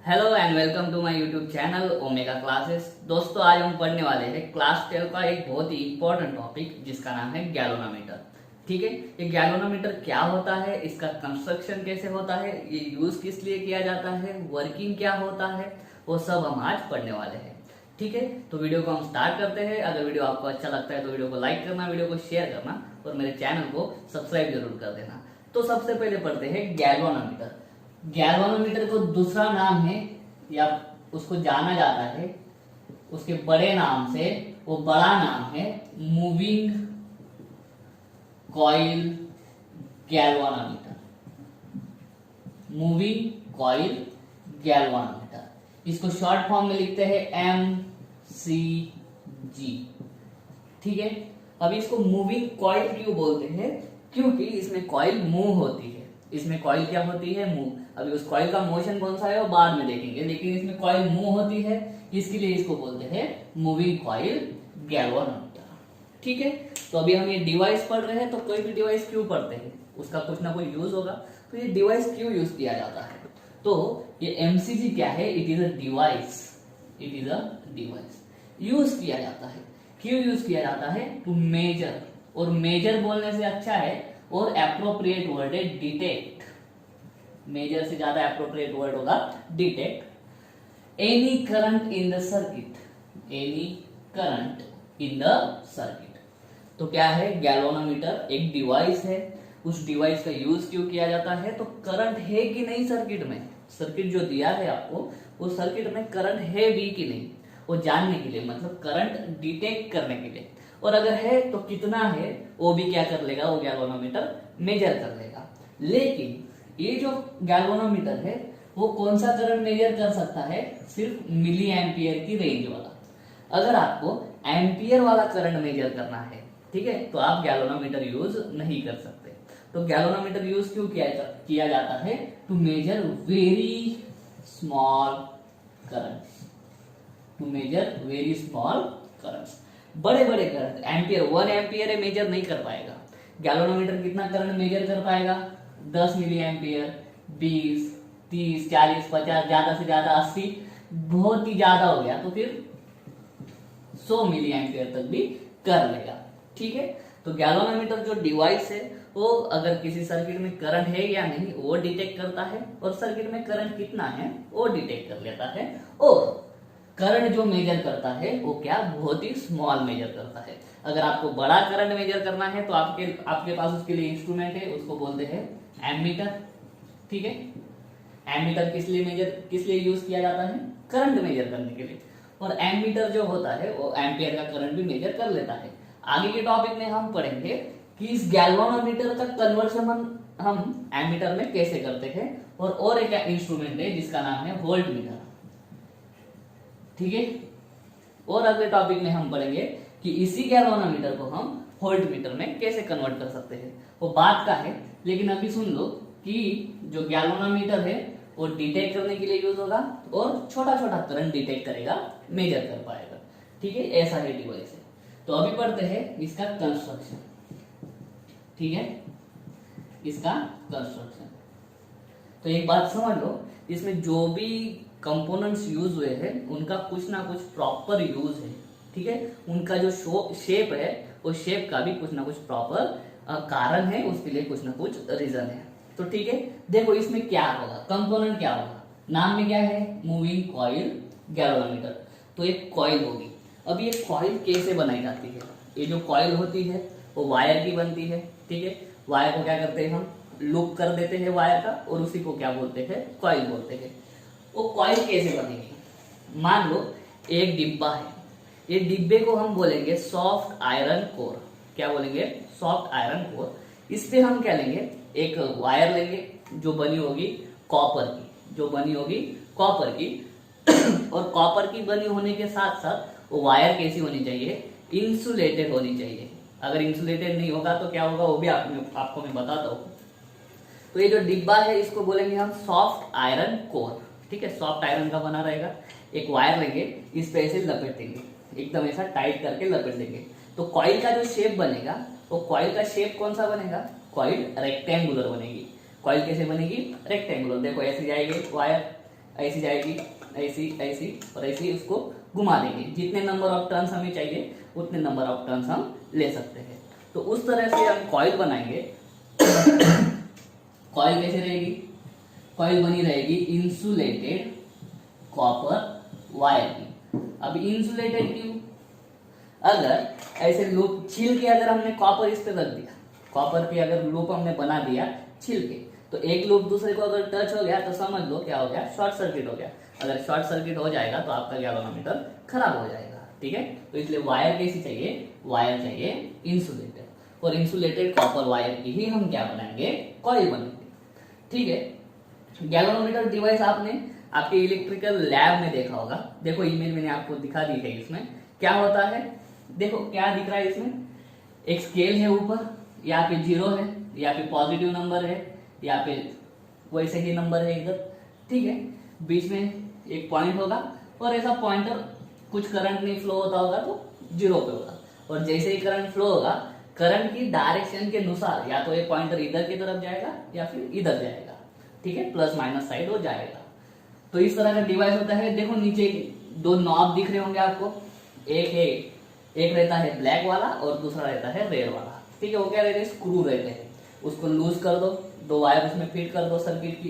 Hello and welcome to my YouTube channel Omega classes. दोस्तों, आज हम पढ़ने वाले हैं क्लास 12 का एक बहुत ही इंपॉर्टेंट टॉपिक जिसका नाम है गैल्वेनोमीटर। ठीक है, ये गैल्वेनोमीटर क्या होता है, इसका कंस्ट्रक्शन कैसे होता है, ये यूज किस लिए किया जाता है, वर्किंग क्या होता है, वो सब हम आज पढ़ने वाले हैं। ठीक है, तो वीडियो को हम स्टार्ट करते हैं। अगर वीडियो आपको अच्छा लगता है तो वीडियो को लाइक करना, वीडियो को शेयर करना और मेरे चैनल को सब्सक्राइब जरूर कर देना। तो सबसे पहले पढ़ते हैं गैल्वेनोमीटर। गैल्वेनोमीटर को दूसरा नाम है या उसको जाना जाता है उसके बड़े नाम से, वो बड़ा नाम है moving coil galvanometer. Moving coil galvanometer, इसको शॉर्ट फॉर्म में लिखते हैं MCG। ठीक है, अब इसको मूविंग कॉइल क्यों बोलते हैं? क्योंकि इसमें कॉइल मूव होती है। इसमें कॉइल क्या होती है? मूव। अभी उस कॉइल का मोशन कौन सा है वो बाद में देखेंगे, लेकिन इसमें कॉइल मूव होती है, इसके लिए इसको बोलते हैं मूविंग कॉइल गैल्वेनोमीटर। ठीक है, तो अभी हम ये डिवाइस पढ़ रहे हैं, तो कोई भी डिवाइस क्यों पढ़ते हैं, उसका कुछ ना कुछ यूज होगा। तो ये डिवाइस क्यों यूज किया जाता है? तो ये MCG क्या है? It is a device. It is a device use किया जाता है। क्यों यूज किया जाता है? टू मेजर, और मेजर बोलने से अच्छा है और एप्रोप्रिएट वर्ड है डिटेक्ट। मेजर से ज्यादा एप्रोप्रिएट वर्ड होगा detect any current in the circuit. Any current in the circuit. तो क्या है? गैल्वेनोमीटर एक डिवाइस है। उस डिवाइस का यूज क्यों किया जाता है? तो करंट है कि नहीं सर्किट में, सर्किट जो दिया है आपको, वो सर्किट में करंट है भी कि नहीं, वो जानने के लिए, मतलब करंट डिटेक्ट करने के लिए। और अगर है तो कितना है वो भी क्या कर लेगा, वो गैल्वेनोमीटर मेजर कर लेगा। लेकिन ये जो गैल्वेनोमीटर है वो कौन सा करंट मेजर कर सकता है? सिर्फ मिली एम्पियर की रेंज वाला। अगर आपको एम्पियर वाला करंट मेजर करना है, ठीक है, तो आप गैल्वेनोमीटर यूज नहीं कर सकते। तो गैल्वेनोमीटर यूज क्यों किया जाता है? To measure very small current. To measure very small current. बड़े बड़े करंट, एम्पियर 1 एम्पियर है, मेजर नहीं कर पाएगा। गैल्वेनोमीटर कितना करंट मेजर कर पाएगा? 10 मिली एम्पियर, 20, 30, 40, 50, ज्यादा से ज्यादा 80, बहुत ही ज्यादा हो गया तो फिर 100 मिली एम्पियर तक भी कर लेगा। ठीक है, तो गैल्वेनोमीटर जो डिवाइस है वो अगर किसी सर्किट में करंट है या नहीं वो डिटेक्ट करता है, और सर्किट में करंट कितना है वो डिटेक्ट कर लेता है। और करंट जो मेजर करता है वो क्या? बहुत ही स्मॉल मेजर करता है। अगर आपको बड़ा करंट मेजर करना है तो आपके पास उसके लिए इंस्ट्रूमेंट है, उसको बोलते हैं एमीटर। ठीक है, एमीटर किस लिए यूज किया जाता है? करंट मेजर करने के लिए। और एमीटर जो होता है वो एम्पियर का करंट भी मेजर कर लेता है। आगे के टॉपिक में हम पढ़ेंगे कि इस गैल्वेनोमीटर का कन्वर्शन हम एमीटर में कैसे करते हैं। और एक इंस्ट्रूमेंट है जिसका नाम है वोल्टमीटर। ठीक है, और अगले टॉपिक में हम पढ़ेंगे कि इसी गैल्वेनोमीटर को हम वोल्टमीटर में कैसे कन्वर्ट कर सकते हैं, वो बात का है। लेकिन अभी सुन लो कि जो गैल्वेनोमीटर है वो डिटेक्ट करने के लिए यूज होगा और छोटा छोटा करंट डिटेक्ट करेगा, मेजर कर पाएगा। ठीक है, ऐसा है डिवाइस है। तो अभी पढ़ते हैं इसका कंस्ट्रक्शन। ठीक है, इसका कंस्ट्रक्शन। तो एक बात समझ लो, इसमें जो भी कंपोनेंट्स यूज हुए हैं उनका कुछ ना कुछ प्रॉपर यूज है। ठीक है, उनका जो शेप है वो शेप का भी कुछ ना कुछ प्रॉपर कारण है, उसके लिए कुछ ना कुछ रीजन है। तो ठीक है, देखो इसमें क्या होगा, कंपोनेंट क्या होगा। नाम में क्या है? Moving coil galvanometer. तो एक कॉइल होगी। अब ये कॉइल कैसे बनाई जाती है? ये जो कॉइल होती है वो वायर की बनती है। ठीक है, वायर को क्या करते हैं हम? लूप कर देते हैं वायर का, और उसी को क्या बोलते हैं? कॉइल बोलते हैं। वो कॉइल कैसे बनेगी? मान लो एक डिब्बा है, ये डिब्बे को हम बोलेंगे सॉफ्ट आयरन कोर। क्या बोलेंगे? Soft iron core. इस पे हम क्या लेंगे? एक वायर लेंगे जो बनी होगी कॉपर की, जो बनी होगी कॉपर की। और कॉपर की बनी होने के साथ साथ वो वायर कैसी होनी चाहिए? इंसुलेटेड होनी चाहिए। अगर इंसुलेटेड नहीं होगा तो क्या होगा वो भी आपको मैं बताता हूँ। तो ये जो डिब्बा है इसको बोलेंगे हम सॉफ्ट आयरन कोर। ठीक है, सॉफ्ट आयरन का बना रहेगा। एक वायर लेंगे, इस पे ऐसे लपेट देंगे, एकदम ऐसा टाइट करके लपेट देंगे। तो कॉइल का जो शेप बनेगा, वो कॉइल का शेप कौन सा बनेगा? कॉइल रेक्टेंगुलर बनेगी। कॉइल कैसे बनेगी? रेक्टेंगुलर। देखो ऐसे जाएगी वायर, ऐसी जाएगी, ऐसी ऐसी और ऐसी उसको घुमा देंगे। जितने नंबर ऑफ टर्न्स हमें चाहिए उतने नंबर ऑफ टर्न्स हम ले सकते हैं। तो उस तरह से हम कॉइल बनाएंगे। कॉइल कैसे रहेगी? कॉइल बनी रहेगी इंसुलेटेड कॉपर वायर की। अब इंसुलेटेड क्यों? अगर ऐसे लूप छील के अगर हमने कॉपर इस पे रख दिया, कॉपर के अगर लूप हमने बना दिया छील के, तो एक लूप दूसरे को अगर टच हो गया तो समझ लो क्या हो गया, शॉर्ट सर्किट हो गया। अगर शॉर्ट सर्किट हो जाएगा तो आपका गैल्वेनोमीटर खराब हो जाएगा। ठीक है, तो इसलिए वायर कैसी चाहिए? वायर चाहिए इंसुलेटेड, और इंसुलेटेड कॉपर वायर की ही हम क्या बनाएंगे? कॉइल बनाएंगे। ठीक है, गैल्वेनोमीटर डिवाइस आपने आपके इलेक्ट्रिकल लैब में देखा होगा। देखो इमेज मैंने आपको दिखा दी है। इसमें क्या होता है, देखो क्या दिख रहा है इसमें, एक स्केल है ऊपर, यहाँ पे 0 है, यहाँ पे पॉजिटिव नंबर है, यहाँ पे वैसे ही नंबर है इधर। ठीक है, बीच में एक पॉइंट होगा और ऐसा पॉइंटर कुछ करंट नहीं फ्लो होता होगा तो 0 पे होगा, और जैसे ही करंट फ्लो होगा करंट की डायरेक्शन के अनुसार या तो ये पॉइंटर इधर की तरफ जाएगा या फिर इधर जाएगा। ठीक है, प्लस माइनस साइड हो जाएगा। तो इस तरह का डिवाइस होता है। देखो नीचे 2 नॉब दिख रहे होंगे आपको, एक रहता है ब्लैक वाला और दूसरा रहता है रेड वाला। ठीक है, वो क्या रहते हैं? स्क्रू रहते हैं। उसको लूज कर दो, 2 वायर उसमें फिट कर दो सर्किट की,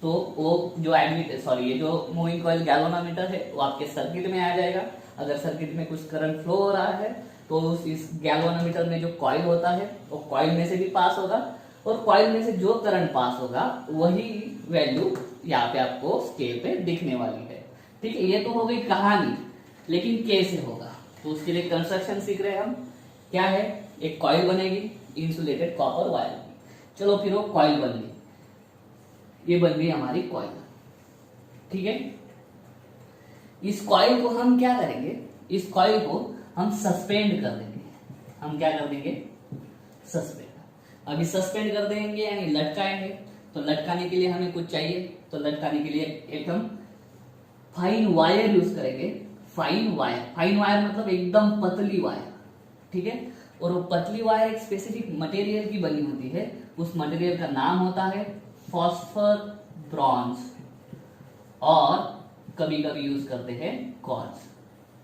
तो वो जो ये जो मूविंग कॉइल गैल्वेनोमीटर है वो आपके सर्किट में आ जाएगा। अगर सर्किट में कुछ करंट फ्लो हो रहा है तो इस गैल्वेनोमीटर में जो कॉइल होता है वो कॉइल में से भी पास होगा, और कॉइल में से जो करंट पास होगा वही वैल्यू यहाँ पे आपको स्केल पे दिखने वाली है। ठीक है, ये तो हो गई कहानी, लेकिन कैसे होगा तो उसके लिए कंस्ट्रक्शन सीख रहे हैं हम। क्या है? एक कॉइल बनेगी इंसुलेटेड कॉपर वायर की। चलो फिर वो कॉइल बन गई, ये बन गई हमारी कॉइल। ठीक है, इस कॉइल को हम क्या करेंगे? इस कॉइल को हम सस्पेंड कर देंगे। हम क्या कर देंगे? सस्पेंड। अभी सस्पेंड कर देंगे यानी लटकाएंगे। तो लटकाने के लिए हमें कुछ चाहिए, तो लटकाने के लिए एक हम फाइन वायर यूज करेंगे। फाइन वायर मतलब एकदम पतली वायर। ठीक है, और वो पतली वायर एक स्पेसिफिक मटेरियल की बनी होती है। उस मटेरियल का नाम होता है फॉस्फर ब्रॉन्ज, और कभी कभी यूज करते हैं क्वार्ट्ज।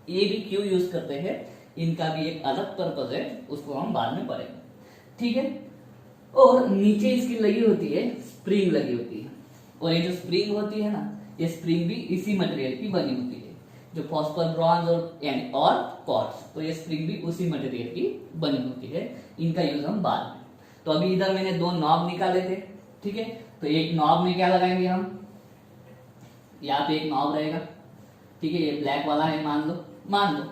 ये भी क्यों यूज करते हैं, इनका भी एक अलग पर्पज है, उसको हम बाद में पढ़ेंगे। ठीक है, और नीचे इसकी लगी होती है स्प्रिंग लगी होती है, और ये जो स्प्रिंग होती है ना, ये स्प्रिंग भी इसी मटेरियल की बनी होती है, जो फॉस्फर ब्रॉन्ज और क्वार्ट्ज। तो ये स्प्रिंग भी उसी मटेरियल की बनी होती है। इनका यूज हम बाद में। तो अभी इधर मैंने 2 नॉब निकाले थे। ठीक है, तो एक नॉब में क्या लगाएंगे हम? यहाँ पे एक नॉब रहेगा। ठीक है, ये ब्लैक वाला है मान लो,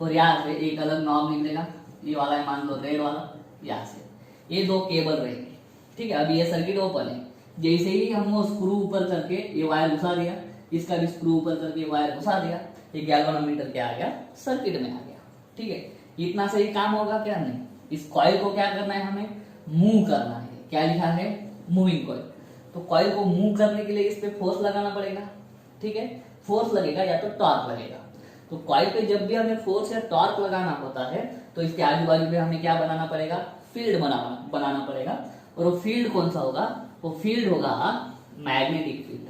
और यहाँ से एक अलग नॉब निकलेगा, ये वाला है मान लो रेड वाला। यहाँ से ये 2 केबल रहेंगे। ठीक है, अभी ये सर्किट ओपन है। जैसे ही हम वो स्क्रू ऊपर करके ये वायर घुसा दिया, इसका भी स्क्रू ऊपर करके वायर घुसा दिया, ये गैल्वेनोमीटर क्या आ गया? सर्किट में आ गया। ठीक है, इतना सही काम होगा क्या? नहीं। इस कॉइल को क्या करना है? हमें मूव करना है। क्या लिखा है? Moving coil. तो कॉइल को मूव करने के लिए इस पे फोर्स लगाना पड़ेगा। ठीक है, फोर्स लगेगा या तो टॉर्क लगेगा। तो कॉइल पे जब भी हमें फोर्स या टॉर्क लगाना होता है तो इसके आजू बाजू में हमें क्या बनाना पड़ेगा? फील्ड बनाना पड़ेगा। और वो फील्ड कौन सा होगा? वो फील्ड होगा मैग्नेटिक फील्ड।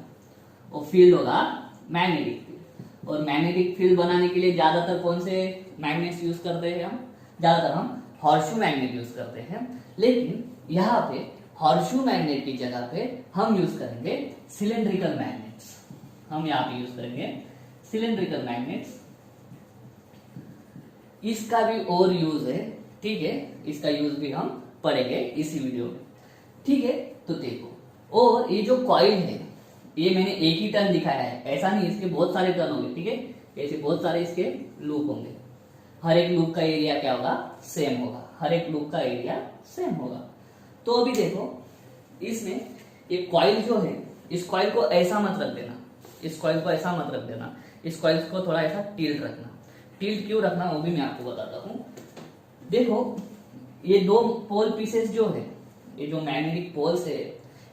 वो फील्ड होगा मैग्नेटिक फील्ड। और मैग्नेटिक फील्ड बनाने के लिए ज्यादातर कौन से मैग्नेट्स यूज करते हैं हम? ज्यादातर हम हॉर्शू मैग्नेट यूज करते हैं। लेकिन यहाँ पे हॉर्शू मैग्नेट की जगह पे हम यूज करेंगे सिलेंड्रिकल मैग्नेट्स। हम यहाँ पे यूज करेंगे सिलेंड्रिकल मैग्नेट्स। इसका भी और यूज है। ठीक है, इसका यूज भी हम पढ़ेंगे इसी वीडियो में। ठीक है, तो देखो, और ये जो कॉइल है ये मैंने एक ही टर्न दिखाया है, ऐसा नहीं, इसके बहुत सारे टर्न होंगे। ठीक है, ऐसे बहुत सारे इसके लूप होंगे। हर एक लूप का एरिया क्या होगा? सेम होगा। हर एक लूप का एरिया सेम होगा। तो अभी देखो, इसमें ये कॉइल जो है, इस कॉइल को ऐसा मत रख देना, इस कॉइल को ऐसा मत रख देना, इस कॉइल को थोड़ा ऐसा टिल्ट रखना। टिल्ट क्यों रखना वो भी मैं आपको बताता हूँ। देखो, ये 2 पोल पीसेस जो है, ये जो मैग्नेटिक पोल्स है,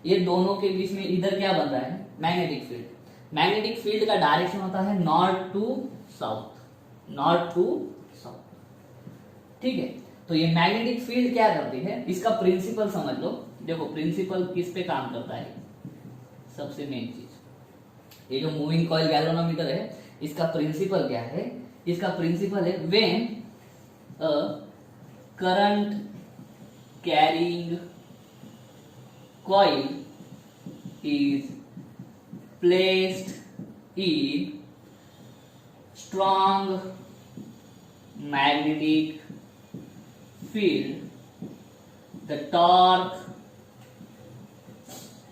ये दोनों के बीच में इधर क्या बन रहा है? Magnetic field. मैग्नेटिक फील्ड का डायरेक्शन होता है north to south, north to south. ठीक है, तो ये मैग्नेटिक फील्ड क्या करती है, इसका प्रिंसिपल समझ लो। देखो प्रिंसिपल किस पे काम करता है? सबसे मेन चीज, ये जो मूविंग कॉइल गैल्वेनोमीटर है इसका प्रिंसिपल क्या है, इसका प्रिंसिपल है when a current carrying coil is placed in strong magnetic field, the torque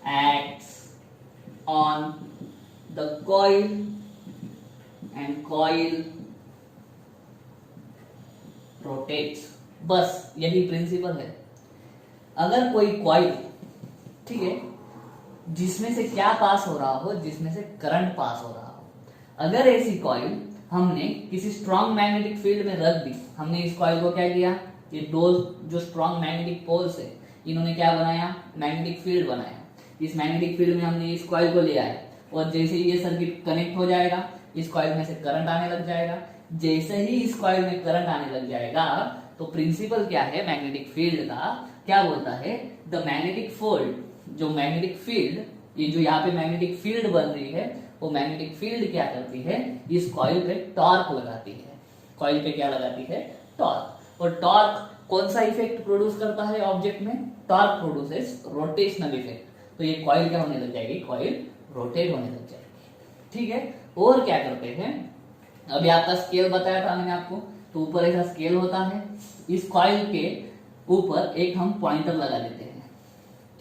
acts on the coil and coil rotates। बस यही प्रिंसिपल है। अगर कोई कॉइल, ठीक है, जिसमें से क्या पास हो रहा हो, जिसमें से करंट पास हो रहा हो, अगर ऐसी कॉइल हमने किसी स्ट्रॉन्ग मैग्नेटिक फील्ड में रख दी, हमने इस कॉइल को क्या किया, ये दो जो स्ट्रॉन्ग मैग्नेटिक पोल्स है इन्होंने क्या बनाया, मैग्नेटिक फील्ड बनाया। इस मैग्नेटिक फील्ड में हमने इस कॉइल को ले आए और जैसे ही ये सर्किट कनेक्ट हो जाएगा इस कॉइल में से करंट आने लग जाएगा। जैसे ही इस कॉइल में करंट आने लग जाएगा तो प्रिंसिपल क्या है मैग्नेटिक फील्ड का, क्या बोलता है, द मैग्नेटिक फोल्ड, जो मैग्नेटिक फील्ड, ये जो यहाँ पे मैग्नेटिक फील्ड बन रही है वो मैग्नेटिक फील्ड क्या करती है, इस कॉइल पे टॉर्क लगाती है। कॉइल पे क्या लगाती है, टॉर्क। और टॉर्क कौन सा इफेक्ट प्रोड्यूस करता है ऑब्जेक्ट में, टॉर्क प्रोड्यूसेस रोटेशनल इफेक्ट। तो ये कॉइल क्या होने लग जाएगी, कॉइल रोटेट होने लग जाएगी। ठीक है, और क्या करते हैं, अभी आपका स्केल बताया था मैंने आपको, तो ऊपर ऐसा स्केल होता है, इस कॉइल के ऊपर एक हम पॉइंटर लगा देते हैं।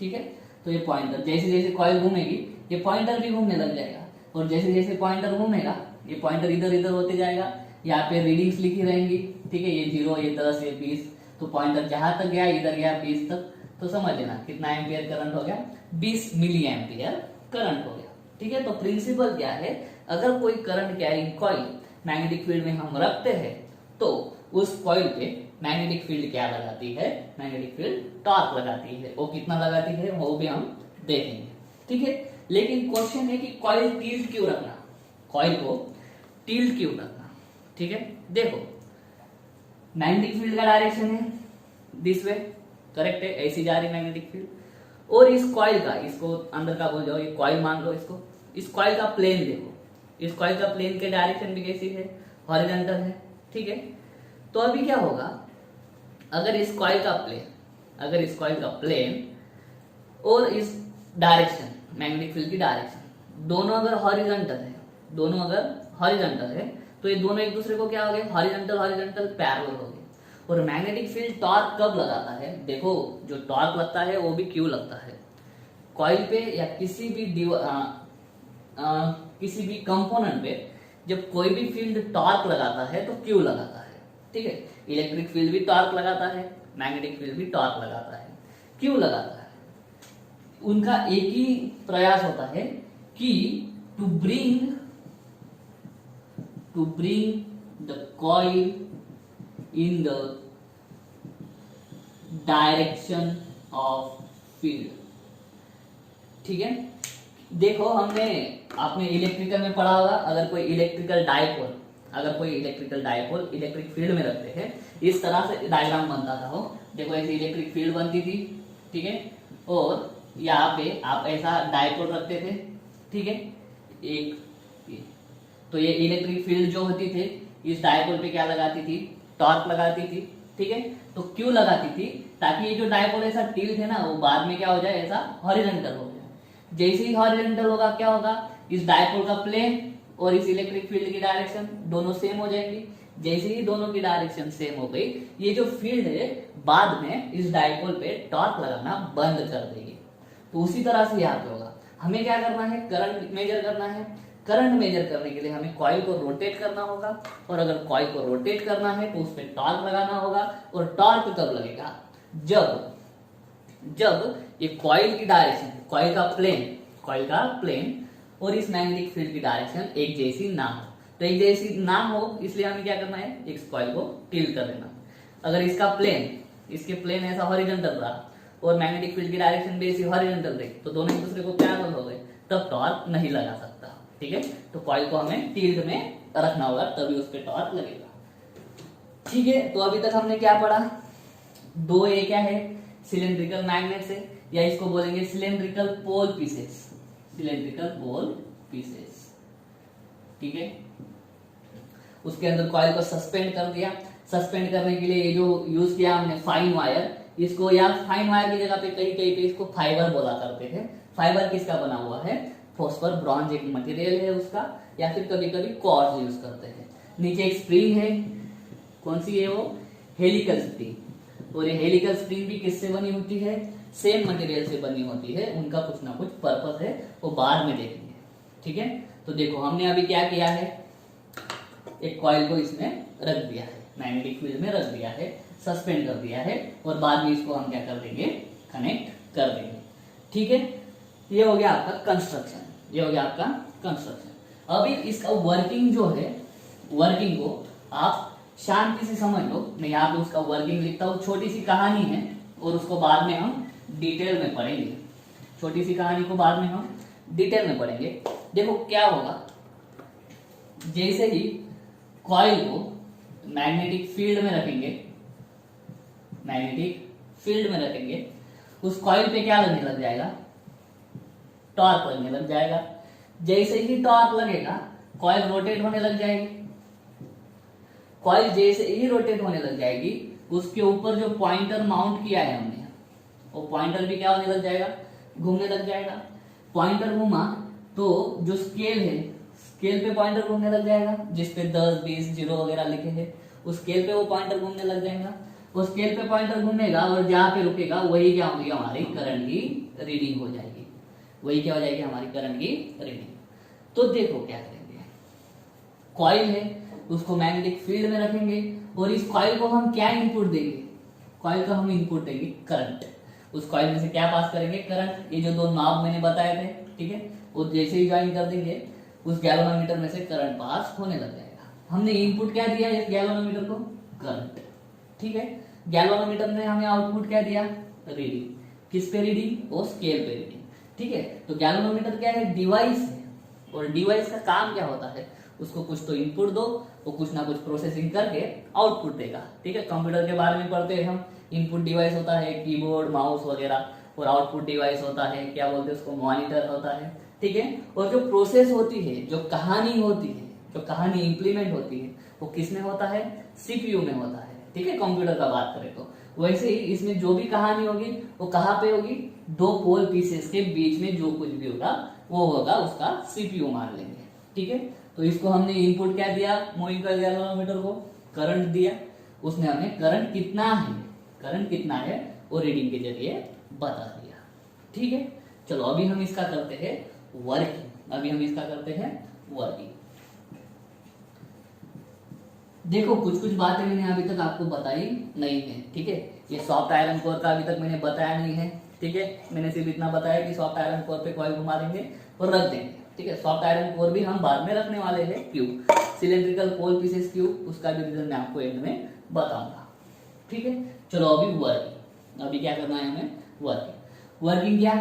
ठीक है, तो ये पॉइंटर जैसे जैसे कॉइल घूमेगी ये पॉइंटर भी घूमने लग जाएगा, और जैसे जैसे पॉइंटर घूमेगा ये पॉइंटर इधर इधर होते जाएगा। यहाँ पे रीडिंग्स लिखी रहेंगी, ठीक है, ये 0, ये 10, ये 20, तो पॉइंटर जहां तक गया इधर गया 20 तक, तो समझ लेना कितना एम्पियर करंट हो गया, 20 मिली एम्पियर करंट हो गया। ठीक है, तो प्रिंसिपल क्या है, अगर कोई current carrying coil magnetic field में हम रखते हैं तो उस कॉइल पे मैग्नेटिक फील्ड क्या लगाती है, मैग्नेटिक फील्ड टॉर्क लगाती है। वो कितना लगाती है वो भी हम देखेंगे। ठीक है, लेकिन क्वेश्चन है कि कॉइल टिल्ट क्यों रखना, कॉइल को टिल्ट क्यों रखना। ठीक है, देखो मैग्नेटिक फील्ड का डायरेक्शन है दिस वे, करेक्ट है, ऐसी जा रही मैग्नेटिक फील्ड, और इस कॉइल का, इसको अंदर का बोल जाओ, ये कॉइल मान लो इसको, इस कॉइल का प्लेन देखो, इस कॉइल का प्लेन के डायरेक्शन भी कैसी है, हॉरिजॉन्टल है। ठीक है, तो अभी क्या होगा, अगर इस कॉइल का प्लेन, अगर इस कॉइल का प्लेन और इस डायरेक्शन मैग्नेटिक फील्ड की डायरेक्शन दोनों अगर हॉरिजॉन्टल है, दोनों अगर हॉरिजॉन्टल है, तो ये दोनों एक दूसरे को क्या हो गए, हॉरिजॉन्टल हॉरिजॉन्टल पैरेलल हो गए। और मैग्नेटिक फील्ड टॉर्क कब लगाता है, देखो जो टॉर्क लगता है वो भी क्यों लगता है, कॉइल पे या किसी भी कंपोनेंट पे जब कोई भी फील्ड टॉर्क लगाता है तो क्यों लगाता है। ठीक है, इलेक्ट्रिक फील्ड भी टॉर्क लगाता है, मैग्नेटिक फील्ड भी टॉर्क लगाता है, क्यों लगाता है, उनका एक ही प्रयास होता है कि to bring the coil in the direction of field. ठीक है, देखो आपने इलेक्ट्रिकल में पढ़ा होगा, अगर कोई इलेक्ट्रिकल डायपोल इलेक्ट्रिक फील्ड में रखते हैं, इस तरह से डायग्राम बनता था वो, देखो ऐसे इलेक्ट्रिक फील्ड बनती थी। ठीक है, और यहाँ पे आप ऐसा डायपोल रखते थे। ठीक है, तो ये इलेक्ट्रिक फील्ड जो होती थी इस डायपोल पे क्या लगाती थी, टॉर्क लगाती थी। ठीक है, तो क्यों लगाती थी, ताकि ये जो डायपोल ऐसा टिल्ट है ना वो बाद में क्या हो जाए, ऐसा हॉरिजॉन्टल हो जाए। जैसे ही हॉरिजॉन्टल होगा क्या होगा, इस डायपोल का प्लेन और इस इलेक्ट्रिक फील्ड की डायरेक्शन दोनों सेम हो जाएंगी। जैसे ही दोनों की डायरेक्शन सेम हो गई, ये जो फील्ड है बाद में इस डायपोल पे टॉर्क लगाना बंद कर देगी। तो उसी तरह से यहाँ पे होगा, हमें क्या करना है, करंट मेजर करना है। करंट मेजर करने के लिए हमें कॉइल को रोटेट करना होगा, और अगर कॉइल को रोटेट करना है तो उस पर टॉर्क लगाना होगा। और टॉर्क कब लगेगा, जब ये कॉइल की डायरेक्शन, कॉइल का प्लेन और इस मैग्नेटिक फील्ड की डायरेक्शन एक जैसी ना हो। तो एक जैसी ना हो इसलिए हमें क्या करना है, इस कॉइल को टिल्ट कर देना। अगर इसके प्लेन ऐसा हॉरिजॉन्टल रहा और मैग्नेटिक फील्ड की डायरेक्शन भी ऐसी हॉरिजॉन्टल रही, तो दोनों एक दूसरे को पैरेलल हो गए, तब टॉर्क नहीं लगा सकता। ठीक है, तो कॉइल को हमें टिल्ट में रखना होगा, तभी उस पर टॉर्क लगेगा। ठीक है, तो अभी तक हमने क्या पढ़ा, दो ये क्या है, सिलेंड्रिकल मैग्नेट्स है, या इसको बोलेंगे सिलेंड्रिकल पोल पीसेस, सिलेंड्रिकल पोल पीसेस। ठीक है। उसके अंदर कॉइल को सस्पेंड कर दिया। सस्पेंड करने के लिए ये जो यूज किया हमने फाइन वायर, इसको या फाइन वायर की जगह पे कहीं कहीं पे इसको फाइबर बोला करते हैं। फाइबर किसका बना हुआ है? फॉस्फर ब्रॉन्ज एक मटेरियल है उसका, या फिर कभी कभी कॉर्ड यूज करते हैं। नीचे एक स्प्रिंग है, कौन सी है वो? Helical spring. और ये हेलिकल स्प्रिंग भी किससे बनी होती है? सेम मटेरियल से बनी होती है। उनका कुछ ना कुछ पर्पस है, वो बाद में देखेंगे, ठीक है। तो देखो हमने अभी क्या किया है, एक कॉइल को इसमें रख दिया है, मैग्नेटिक फील्ड में रख दिया है, सस्पेंड कर दिया है, और बाद में इसको हम क्या कर देंगे? कनेक्ट कर देंगे, ठीक है। ये हो गया आपका कंस्ट्रक्शन, ये हो गया आपका कंस्ट्रक्शन। अभी इसका वर्किंग जो है, वर्किंग को आप शांति से समझ लो। मैं यहाँ पे उसका वर्किंग लिखता हूँ, छोटी सी कहानी है और उसको बाद में हम डिटेल में पढ़ेंगे। छोटी सी कहानी को बाद में हम डिटेल में पढ़ेंगे। देखो क्या होगा, जैसे ही कॉइल को मैग्नेटिक फील्ड में रखेंगे, मैग्नेटिक फील्ड में रखेंगे, उस कॉइल पे क्या लगने लग जाएगा? टॉर्क लगने लग जाएगा। जैसे ही टॉर्क लगेगा कॉइल रोटेट होने लग जाएगी। कॉइल जैसे ही रोटेट होने लग जाएगी, उसके ऊपर जो पॉइंटर माउंट किया है हमने, वो पॉइंटर भी क्या होने लग जाएगा? घूमने लग जाएगा। पॉइंटर घूमा तो जो स्केल है, स्केल पे पॉइंटर घूमने लग जाएगा, जिसपे 10, 20, 0 वगैरह लिखे हैं, उस स्केल पे वो पॉइंटर घूमने लग जाएगा। उस स्केल पे पॉइंटर घूमेगा और जहां पे रुकेगा वही क्या होगी? हमारी करंट की रीडिंग हो जाएगी। वही क्या हो जाएगी? हमारी करंट की रीडिंग। तो देखो क्या करेंगे, कॉइल है उसको मैग्नेटिक फील्ड में रखेंगे और इस कॉइल को हम क्या इनपुट देंगे? कॉइल को हम इनपुट देंगे करंट। उस कॉइल में से क्या पास करेंगे? करंट। ये जो दो नॉब मैंने बताए थे, ठीक है, वो जैसे ही ज्वाइन कर देंगे उस गैल्वेनोमीटर में से करंट पास होने लग जाएगा। हमने इनपुट क्या दिया इस गैल्वेनोमीटर को? करंट, ठीक है। गैल्वेनोमीटर ने हमें आउटपुट क्या दिया? रीडिंग। किस पे रीडिंग? वो स्केल पे रीडिंग, ठीक है। तो गैल्वेनोमीटर क्या है? डिवाइस है, और डिवाइस का काम क्या होता है? उसको कुछ तो इनपुट दो, वो कुछ ना कुछ प्रोसेसिंग करके आउटपुट देगा, ठीक है। कंप्यूटर के बारे में पढ़ते हैं हम, इनपुट डिवाइस होता है कीबोर्ड, माउस वगैरह, और आउटपुट डिवाइस होता है क्या बोलते हैं उसको? मॉनिटर होता है, ठीक है। और जो प्रोसेस होती है, जो कहानी होती है, जो कहानी इंप्लीमेंट होती है, वो किसमें होता है? सीपीयू में होता है, ठीक है। कंप्यूटर का बात करें तो वैसे ही इसमें जो भी कहानी होगी वो कहाँ पे होगी? दो पोल पीसेस के बीच में जो कुछ भी होगा वो होगा उसका सीपीयू मान लेंगे, ठीक है। तो इसको हमने इनपुट क्या दिया? मूविंग कॉइल गैल्वेनोमीटर को करंट दिया। उसने हमें करंट कितना है, करंट कितना है वो रीडिंग के जरिए बता दिया, ठीक है। चलो अभी हम इसका करते हैं वर्किंग। अभी हम इसका करते हैं वर्किंग। देखो कुछ कुछ बातें मैंने अभी तक आपको बताई नहीं है, ठीक है। ये सॉफ्ट आयरन कोर का अभी तक मैंने बताया नहीं है, ठीक है। मैंने सिर्फ इतना बताया कि सॉफ्ट आयरन कोर पे कॉइल घुमा देंगे और रख देंगे, ठीक है। सॉफ्ट आयरन कोर भी हम बाद में रखने वाले हैं। क्यों? सिलेंड्रिकल पोल पीसेस क्यों, उसका भी रीजन मैं आपको एंड में बताऊंगा, ठीक है। चलो अभी वर्किंग। अभी क्या करना है हमें? वर्किंग। वर्किंग क्या?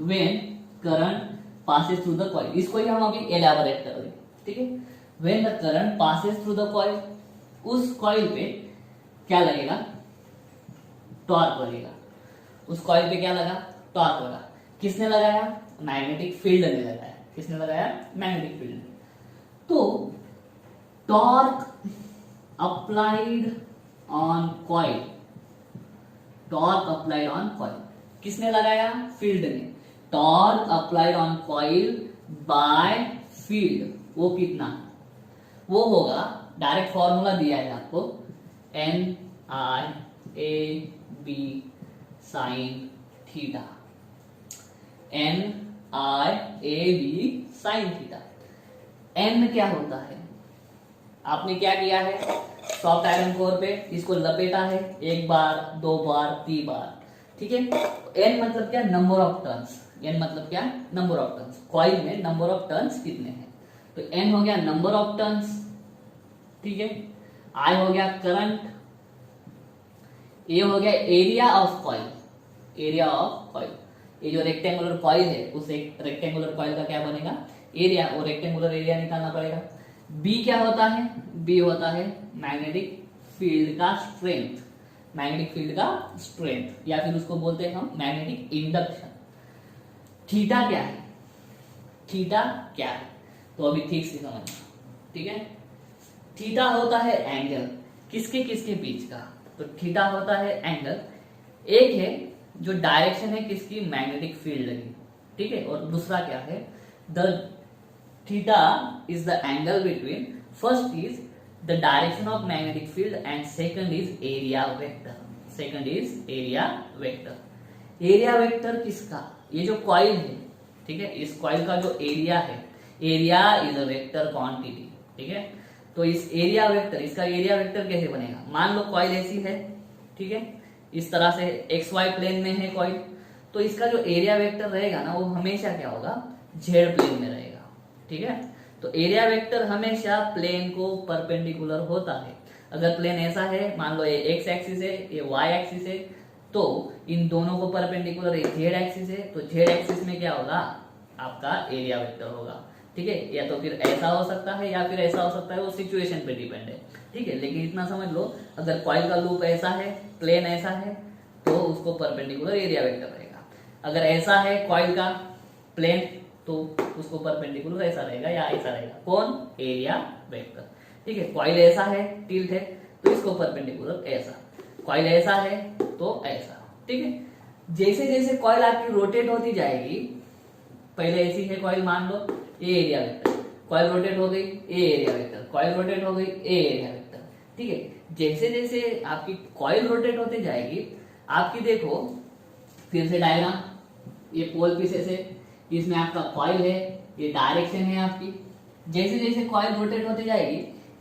When current passes through the coil. इसको ही हम अभी एलैबोरेट कर लेंगे, ठीक है। When the current passes through the coil, उस कॉइल पे क्या लगेगा? टॉर्क लगेगा। उस कॉइल पे क्या लगा? टॉर्क लगा। किसने लगाया? मैग्नेटिक फील्ड ने लगाया। किसने लगाया? मैग्नेटिक फील्ड ने। तो torque applied on coil, torque applied on coil किसने लगाया? फील्ड ने। Torque applied on coil by field, वो कितना? वो होगा, डायरेक्ट फॉर्मूला दिया है आपको, N I A B sine theta. N I A B sine theta. N क्या होता है? आपने क्या किया है? सॉफ्ट आयरन कोर पे इसको लपेटा है, एक बार, दो बार, 3 बार, ठीक है। एन मतलब क्या? Number of turns. एन मतलब क्या? Number of turns. कॉइल में नंबर ऑफ टर्न्स कितने हैं? तो एन हो गया नंबर ऑफ टर्न्स, ठीक है। आई हो गया करंट, ए हो गया area of coil, area of coil. ये जो रेक्टेंगुलर कॉइल है उस रेक्टेंगुलर कॉइल का क्या बनेगा? एरिया, और रेक्टेंगुलर एरिया निकालना पड़ेगा। बी क्या होता है? बी होता है मैग्नेटिक फील्ड का स्ट्रेंथ, मैग्नेटिक फील्ड का स्ट्रेंथ, या फिर उसको बोलते हैं हम मैग्नेटिक इंडक्शन। थीटा क्या है? थीटा क्या है? तो अभी ठीक से समझना, ठीक है। थीटा होता है एंगल, किसके किसके बीच का, तो थीटा होता है एंगल, एक है जो डायरेक्शन है किसकी, मैग्नेटिक फील्ड की, ठीक है, और दूसरा क्या है, the theta is the angle between, first is the direction of magnetic field and second is area vector, second is area vector. Area vector किसका, ये जो कॉइल है, ठीक है, इस कॉइल का जो एरिया है, area is a vector quantity, ठीक है। तो इस एरिया वेक्टर, इसका एरिया वेक्टर कैसे बनेगा, मान लो कॉइल ऐसी है, ठीक है, इस तरह से एक्स वाई प्लेन में है कॉइल, तो इसका जो एरिया वेक्टर रहेगा ना वो हमेशा क्या होगा, जेड प्लेन में रहेगा, ठीक है। तो एरिया वेक्टर हमेशा प्लेन को परपेंडिकुलर होता है। अगर प्लेन ऐसा है, मान लो ये एक्स एक्सिस है, ये वाई एक्सिस है, तो इन दोनों को परपेंडिकुलर ये जेड एक्सिस है, तो जेड एक्सिस में क्या होगा, आपका एरिया वेक्टर होगा, ठीक है। या तो फिर ऐसा हो सकता है या फिर ऐसा हो सकता है, वो सिचुएशन पे डिपेंड है, ठीक है। लेकिन इतना समझ लो, अगर कॉइल का लूप ऐसा है, प्लेन ऐसा है, तो उसको परपेंडिकुलर एरिया वेक्टर रहेगा। अगर ऐसा है कॉइल का प्लेन, तो उसको परपेंडिकुलर ऐसा रहेगा या ऐसा रहेगा, कौन, एरिया वेक्टर, ठीक है। कॉइल ऐसा है, टिल्ट है, तो इसको परपेंडिकुलर ऐसा, कॉइल ऐसा है तो ऐसा, ठीक है। जैसे जैसे कॉइल आपकी रोटेट होती जाएगी, पहले ऐसी है कॉइल, मान लो ये एरिया वेक्टर, कॉइल रोटेट हो गई, ए एरिया वेक्टर, कॉइल रोटेट हो गई, ए एरिया वेक्टर, ठीक है। जैसे जैसे आपकी कॉइल रोटेट होती जाएगी, आपकी देखो फिर से डायग्राम, ये पोल पीसेस है, इसमें आपका कॉइल है, ये डायरेक्शन है आपकी। जैसे जैसे कॉइल रोटेट होती जाएगी,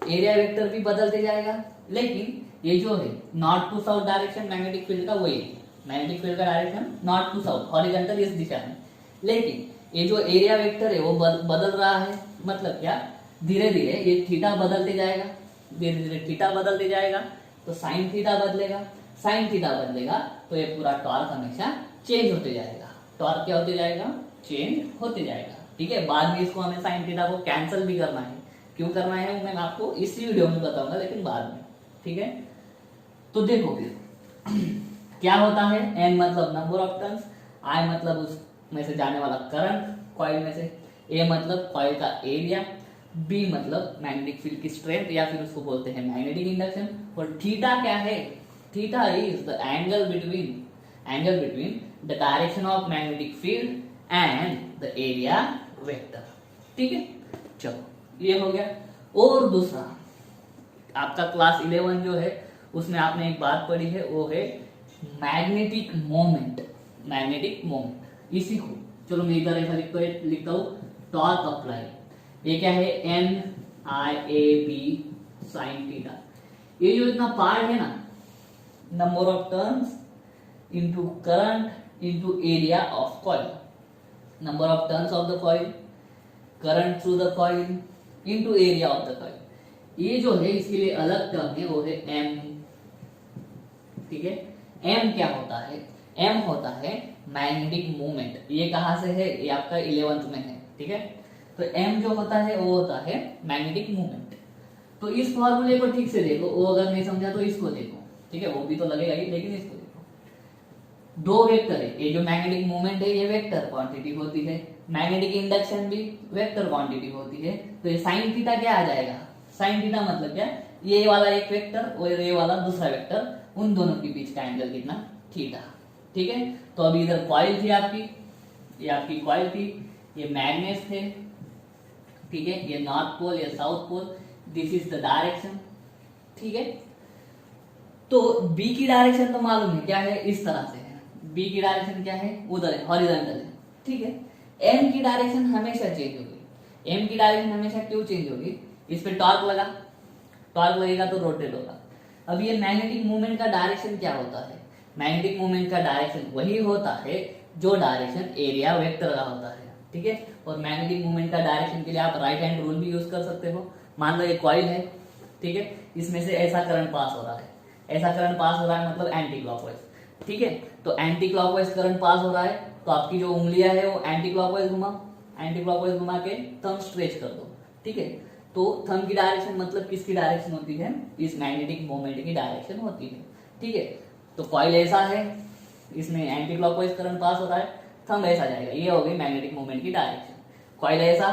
एरिया वेक्टर भी बदलते जाएगा, लेकिन ये जो है north to south direction magnetic field का वही है, मैग्नेटिक फील्ड का direction north to south, horizontal इस दिशा में। लेकिन ये जो एरिया वेक्टर है वो बदल रहा है, मतलब क्या, धीरे धीरे ये थीटा बदलते जाएगा, धीरे धीरे थीटा बदलते जाएगा, तो साइन थीटा बदलेगा, साइन थीटा बदलेगा, तो ये पूरा टॉर्क हमेशा चेंज होते जाएगा। टॉर्क क्या होते जाएगा, चेंज होते जाएगा, ठीक है। बाद में इसको हमें साइन थीटा को कैंसिल भी करना है, क्यों करना है मैं आपको इसी वीडियो में बताऊंगा, लेकिन बाद में, ठीक है। तो देखो फिर क्या होता है, एन मतलब नंबर ऑफ टर्न्स, आई मतलब उसमें से जाने वाला करंट कॉइल में से, ए मतलब कॉइल का एरिया, बी मतलब मैग्नेटिक फील्ड की स्ट्रेंथ या फिर उसको बोलते हैं मैग्नेटिक इंडक्शन, और थीटा क्या है, theta is the angle between the direction of magnetic field and the area vector, ठीक है। चलो ये हो गया। और दूसरा आपका क्लास 11 जो है उसमें आपने एक बात पढ़ी है, वो है मैग्नेटिक मोमेंट, मैग्नेटिक मोमेंट। इसी को चलो मैं इधर ऐसा लिखता हूं, टॉर्क अप्लाई, ये क्या है, N I A B sine theta. ये जो इतना पार्ट है ना, number of turns into current into area of coil, number of turns of the coil, current through the coil into area of the coil. ये जो है इसके लिए अलग टर्म है, वो है एम, ठीक है। एम क्या होता है, एम होता है मैग्नेटिक मूवमेंट। ये कहां से है, ये आपका 11th में है, ठीक है। तो एम जो होता है वो होता है मैग्नेटिक मूवमेंट। तो इस फॉर्मूले को ठीक से देखो, वो अगर नहीं समझा तो इसको देखो, ठीक है, वो भी तो लगेगा ही, लेकिन इसको देखो। दो वेक्टर है, ये जो मैग्नेटिक मूवमेंट है ये वेक्टर क्वांटिटी होती है, मैग्नेटिक इंडक्शन भी वेक्टर क्वांटिटी होती है। तो ये साइन थीटा क्या आ जाएगा, साइन थीटा मतलब क्या, ये वाला एक वेक्टर और ये वाला दूसरा वेक्टर, उन दोनों के बीच का एंगल कितना, थीटा, ठीक है। तो अभी इधर कॉइल थी आपकी, ये आपकी कॉइल थी, ये मैग्नेट्स थे, ठीक है, ये नॉर्थ पोल, ये south pole, this is the direction, ठीक है। तो बी की डायरेक्शन तो मालूम है क्या है, इस तरह से है, बी की डायरेक्शन क्या है, उधर है, हॉरिजॉन्टल है, ठीक है। एम की डायरेक्शन हमेशा चेंज होगी, एम की डायरेक्शन हमेशा क्यों चेंज होगी, इस पे टॉर्क लगा, टॉर्क लगेगा तो रोटेट होगा। अब ये मैग्नेटिक मूवमेंट का डायरेक्शन क्या होता है, मैग्नेटिक मूवमेंट का डायरेक्शन वही होता है जो डायरेक्शन एरिया वेक्टर का होता है, ठीक है। और मैग्नेटिक मूवमेंट का डायरेक्शन के लिए आप राइट हैंड रूल भी यूज कर सकते हो। मान लो ये कॉइल है, ठीक है, इसमें से ऐसा करंट पास हो रहा है, ऐसा करंट पास हो रहा है मतलब एंटी क्लॉकवाइज, ठीक है। तो एंटी क्लॉकवाइज करंट पास हो रहा है, तो आपकी जो उंगलियां है वो एंटी क्लॉकवाइज घुमा, एंटी क्लॉकवाइज घुमा के थंब स्ट्रेच कर दो, ठीक है। तो थंब की डायरेक्शन मतलब किसकी डायरेक्शन होती है, इस मैग्नेटिक मोमेंट की डायरेक्शन होती है, ठीक है। तो कॉइल ऐसा है, इसमें एंटी क्लॉकवाइज करंट पास हो रहा है, थंब ऐसा जाएगा, ये हो गई मैग्नेटिक मोमेंट की डायरेक्शन। कॉइल ऐसा,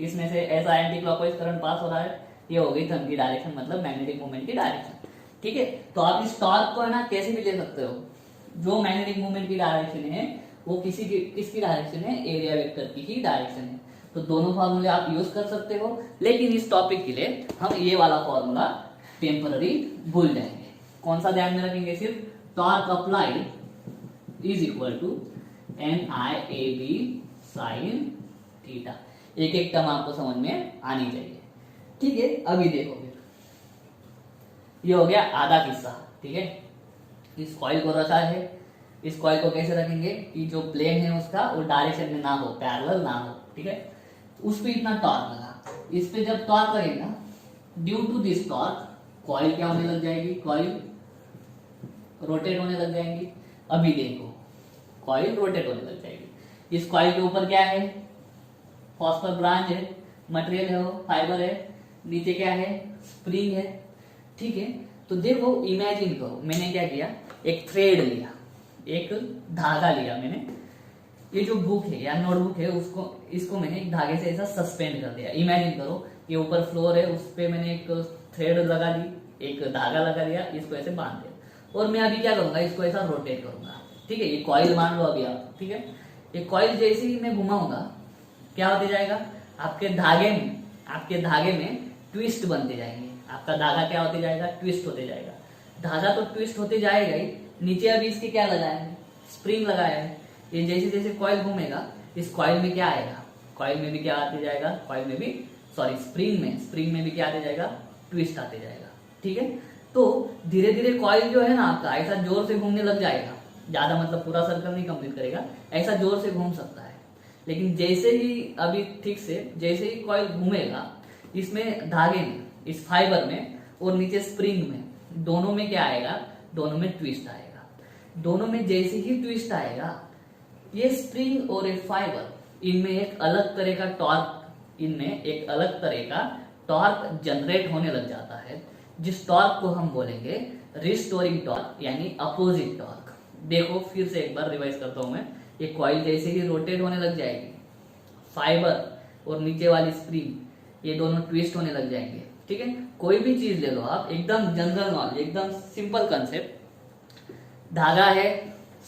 इसमें से ऐसा एंटी क्लॉकवाइज करंट पास हो रहा है, ये हो गई थंब की डायरेक्शन, मतलब मैग्नेटिक मोमेंट की डायरेक्शन। ठीक है, तो आप इस टॉर्क को है ना कैसे भी ले सकते हो, जो मैग्नेटिक मोमेंट की डायरेक्शन है वो किसकी डायरेक्शन है, एरिया वेक्टर की ही डायरेक्शन है। तो दोनों फॉर्मूले आप यूज कर सकते हो, लेकिन इस टॉपिक के लिए हम ये वाला फॉर्मूला टेम्पररी भूल जाएंगे। कौन सा ध्यान में रखेंगे, सिर्फ torque applied is equal to NIAB sin theta. एक एक टर्म आपको समझ में आनी चाहिए। ठीक है, अभी देखो फिर ये हो गया आधा किस्सा। ठीक है, इस कॉइल को रखा है, इस कॉइल को कैसे रखेंगे कि जो प्लेन है उसका वो डायरेक्शन में ना हो, पैरेलल ना हो। ठीक है, उस पे इतना टॉर्क लगा, इस पे जब टॉर्क लगेगा, due to this torque coil क्या होने लग जाएगी, कॉइल रोटेट होने लग जाएंगी। अभी देखो कॉइल रोटेट होने लग जाएगी। इस कॉइल के ऊपर क्या है, फॉस्फर ब्रांच है, मटेरियल है, वो फाइबर है, नीचे क्या है, स्प्रिंग है। ठीक है, तो देखो इमेजिन करो, मैंने क्या किया, एक थ्रेड लिया, एक धागा लिया मैंने, ये जो बुक है या नोटबुक है उसको, इसको मैंने एक धागे से ऐसा सस्पेंड कर दिया। इमेजिन करो ये ऊपर फ्लोर है, उस पे मैंने एक थ्रेड लगा दी, एक धागा लगा दिया, इसको ऐसे बांध दिया, और मैं अभी क्या करूंगा, इसको ऐसा रोटेट करूंगा। ठीक है, ये कॉइल मान लो अभी आप। ठीक है, ये कॉइल जैसे ही मैं घुमाऊंगा क्या होते जाएगा, आपके धागे में ट्विस्ट बनते जाएंगे। आपका धागा क्या होते जाएगा, ट्विस्ट होते जाएगा। धागा तो ट्विस्ट होते जाएगा ही, नीचे अभी इसके क्या लगाया है, स्प्रिंग लगाया है। ये जैसे जैसे कॉइल घूमेगा, इस कॉइल में क्या आएगा, कॉइल में भी क्या आते जाएगा, कॉइल में भी सॉरी स्प्रिंग में भी क्या आते जाएगा, ट्विस्ट आते जाएगा। ठीक है, तो धीरे धीरे कॉइल जो है ना आपका ऐसा जोर से घूमने लग जाएगा, ज्यादा मतलब पूरा सर्कल नहीं कंप्लीट करेगा, ऐसा जोर से घूम सकता है। लेकिन जैसे ही अभी ठीक से जैसे ही कॉइल घूमेगा, इसमें धागे में, इस फाइबर में और नीचे स्प्रिंग में, दोनों में क्या आएगा, दोनों में ट्विस्ट आएगा। दोनों में जैसे ही ट्विस्ट आएगा, ये स्प्रिंग और ये फाइबर, इनमें एक अलग तरह का टॉर्क जनरेट होने लग जाता है, जिस टॉर्क को हम बोलेंगे रिस्टोरिंग टॉर्क यानी अपोजिट टॉर्क। देखो फिर से एक बार रिवाइज करता हूं मैं, ये कॉइल जैसे ही रोटेट होने लग जाएगी, फाइबर और नीचे वाली स्प्रिंग ये दोनों ट्विस्ट होने लग जाएंगे। ठीक है, कोई भी चीज ले लो आप, एकदम जनरल नॉलेज, एकदम सिंपल कंसेप्ट। धागा है,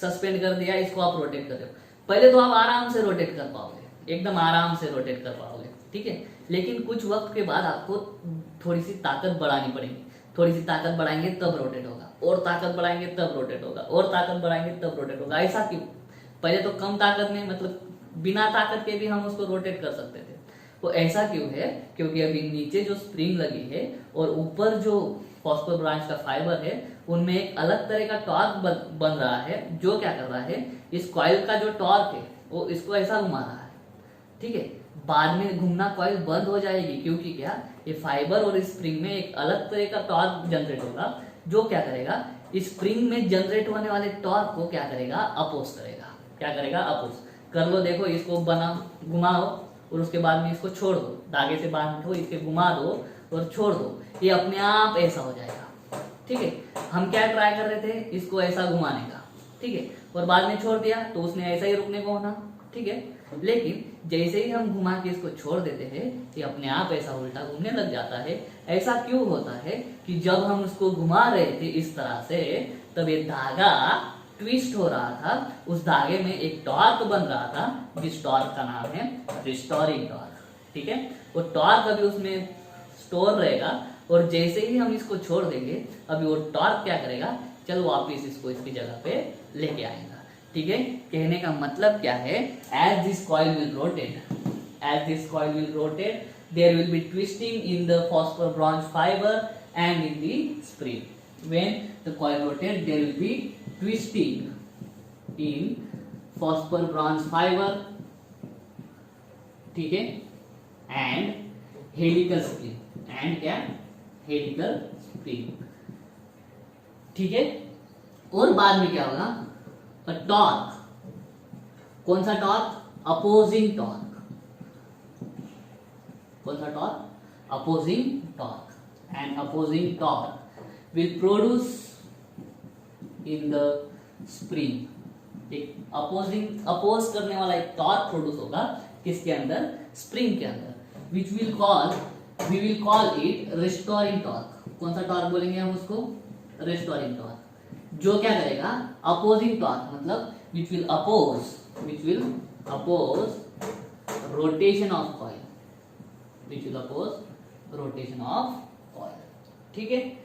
सस्पेंड कर दिया, इसको आप रोटेट कर रहे हो, पहले तो आप आराम से रोटेट कर पाओगे, एकदम आराम से रोटेट कर पाओगे। ठीक है, लेकिन कुछ वक्त के बाद आपको थोड़ी सी ताकत बढ़ानी पड़ेगी, थोड़ी सी ताकत बढ़ाएंगे तब रोटेट होगा, और ताकत बढ़ाएंगे तब रोटेट होगा, और ताकत बढ़ाएंगे तब रोटेट होगा। ऐसा क्यों, पहले तो कम ताकत में, मतलब बिना ताकत के भी हम उसको रोटेट कर सकते थे। तो ऐसा क्यों है, क्योंकि अभी नीचे जो स्प्रिंग लगी है और ऊपर जो फॉस्फर ब्रांच का फाइबर है, उनमें एक अलग तरह का टॉर्क बन रहा है, जो क्या कर रहा है, इस कॉइल का जो टॉर्क है वो इसको ऐसा घुमा रहा है। ठीक है, बाद में घूमना कॉइल बंद हो जाएगी, क्योंकि क्या, ये फाइबर और स्प्रिंग में एक अलग तरह का टॉर्क जनरेट होगा, जो क्या करेगा, इस स्प्रिंग में जनरेट होने वाले टॉर्क को क्या करेगा, अपोज करेगा। क्या करेगा, अपोज कर लो। देखो इसको घुमाओ और उसके बाद में इसको छोड़ दो, धागे से बांधो, इसके घुमा दो और छोड़ दो, ये अपने आप ऐसा हो जाएगा। ठीक है, हम क्या ट्राई कर रहे थे, इसको ऐसा घुमाने का। ठीक है, और बाद में छोड़ दिया तो उसने ऐसा ही रुकने को होना। ठीक है, लेकिन जैसे ही हम घुमा के इसको छोड़ देते हैं, ये अपने आप ऐसा उल्टा घूमने लग जाता है। ऐसा क्यों होता है कि जब हम उसको घुमा रहे थे इस तरह से, तब ये धागा ट्विस्ट हो रहा था, उस धागे में एक टॉर्क बन रहा था, जिस टॉर्क का नाम है रिस्टोरिंग टॉर्क। ठीक है, वो टॉर्क अभी उसमें स्टोर रहेगा, और जैसे ही हम इसको छोड़ देंगे, अभी वो टॉर्क क्या करेगा, चलो वापिस इसको इसकी जगह पे लेके आएगा। ठीक है, कहने का मतलब क्या है, as this coil will rotate, there will be twisting in the phosphor bronze fibre and in the spring. When the coil rotates, there will be twisting in phosphor branch fiber, ठीक है, and helical spring, and क्या, helical spring. ठीक है, और बाद में क्या होगा, टॉर्क, कौन सा टॉर्क, अपोजिंग टॉर्क, कौन सा torque, opposing torque, and opposing torque will produce in the spring. एक अपोज करने वाला एक टॉर्क प्रोड्यूस होगा किसके अंदर, स्प्रिंग के अंदर, which will call it restoring torque. कौन सा टॉर्क बोलेंगे हम उसको? Restoring torque. जो क्या करेगा? अपोजिंग टॉर्क, मतलब which will oppose rotation of coil, which will oppose rotation of coil. ठीक है,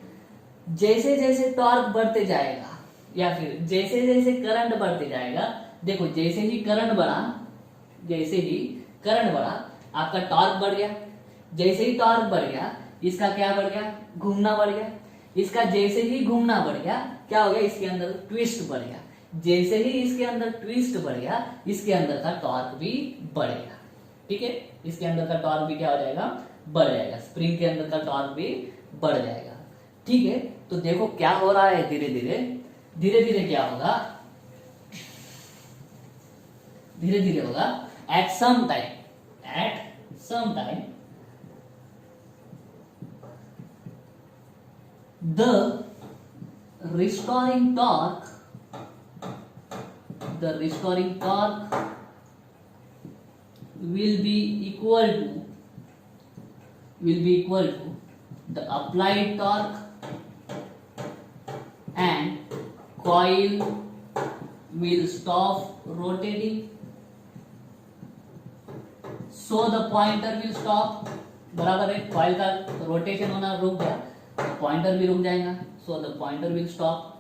जैसे जैसे टॉर्क बढ़ते जाएगा या फिर जैसे जैसे करंट बढ़ते जाएगा, देखो जैसे ही करंट बढ़ा आपका टॉर्क बढ़ गया। जैसे ही टॉर्क बढ़ गया इसका क्या बढ़ गया? घूमना बढ़ गया। इसका जैसे ही घूमना बढ़ गया क्या हो गया? इसके अंदर ट्विस्ट बढ़ गया। जैसे ही इसके अंदर ट्विस्ट बढ़ गया इसके अंदर का टॉर्क भी बढ़ गया। ठीक है, इसके अंदर का टॉर्क भी क्या हो जाएगा? बढ़ जाएगा। स्प्रिंग के अंदर का टॉर्क भी बढ़ जाएगा। ठीक है, तो देखो क्या हो रहा है, धीरे धीरे क्या होगा? धीरे धीरे होगा। At some time the restoring torque will be equal to the applied torque and coil will stop rotating, so the pointer will stop। बराबर है, कॉइल का रोटेशन होना रुक गया तो पॉइंटर भी रुक जाएगा। So the pointer will stop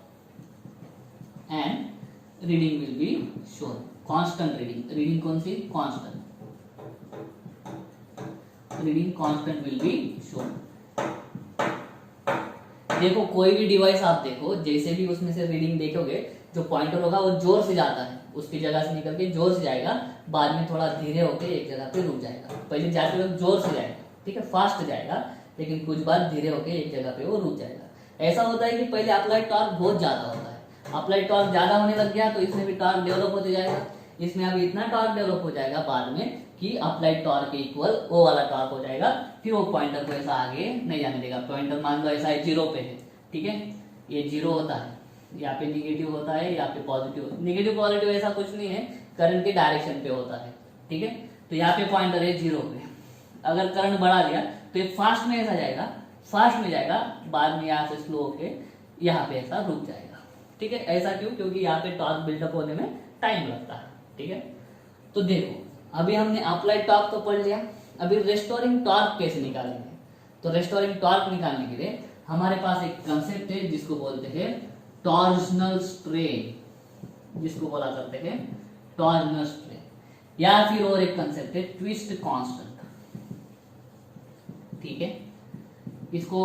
and reading will be shown. Constant reading कौन सी? Constant will be shown. देखो कोई भी डिवाइस आप देखो, जैसे भी उसमें से रीडिंग देखोगे, जो पॉइंटर होगा वो जोर से जाता है, उसकी जगह से निकल के जोर से जाएगा, बाद में थोड़ा धीरे होकर एक जगह पे रुक जाएगा। पहले जाते वक्त जोर से जाएगा, ठीक है, फास्ट जाएगा, लेकिन कुछ बार धीरे होकर एक जगह पे वो रुक जाएगा। ऐसा होता है कि पहले अप्लाइड टॉर्क बहुत ज्यादा होता है, अप्लाइड टॉर्क ज्यादा होने लग गया तो इसमें भी टॉर्क डेवलप होते जाएगा। इसमें अभी इतना टॉर्क डेवलप हो जाएगा बाद में कि अप्लाइड टॉर्क के इक्वल वो वाला टॉर्क हो जाएगा। फिर वो पॉइंटर को ऐसा आगे नहीं जाने देगा। पॉइंटर मान लो ऐसा है 0 पे है, ठीक है, ये 0 होता है, यहाँ पे निगेटिव होता है, यहाँ पे पॉजिटिव। निगेटिव पॉजिटिव ऐसा कुछ नहीं है, करंट के डायरेक्शन पे होता है, ठीक है। तो यहाँ पे पॉइंटर है 0 पे, अगर करंट बढ़ा दिया तो ये फास्ट में ऐसा जाएगा, फास्ट में जाएगा, बाद में यहाँ से स्लो होके यहाँ पे ऐसा रुक जाएगा, ठीक है। ऐसा क्यों? क्योंकि यहाँ पे टॉर्क बिल्डअप होने में टाइम लगता है, ठीक है। तो देखो अभी हमने अप्लाइड टॉर्क तो पढ़ लिया, अभी रेस्टोरिंग टॉर्क कैसे निकालेंगे? तो रेस्टोरिंग टॉर्क निकालने के लिए हमारे पास एक कंसेप्ट है जिसको बोलते हैं टॉर्जनल स्ट्रेन, जिसको बोला करते हैं टॉर्जनल स्ट्रेन, या फिर और एक कंसेप्ट है ट्विस्ट कांस्टेंट, ठीक है। इसको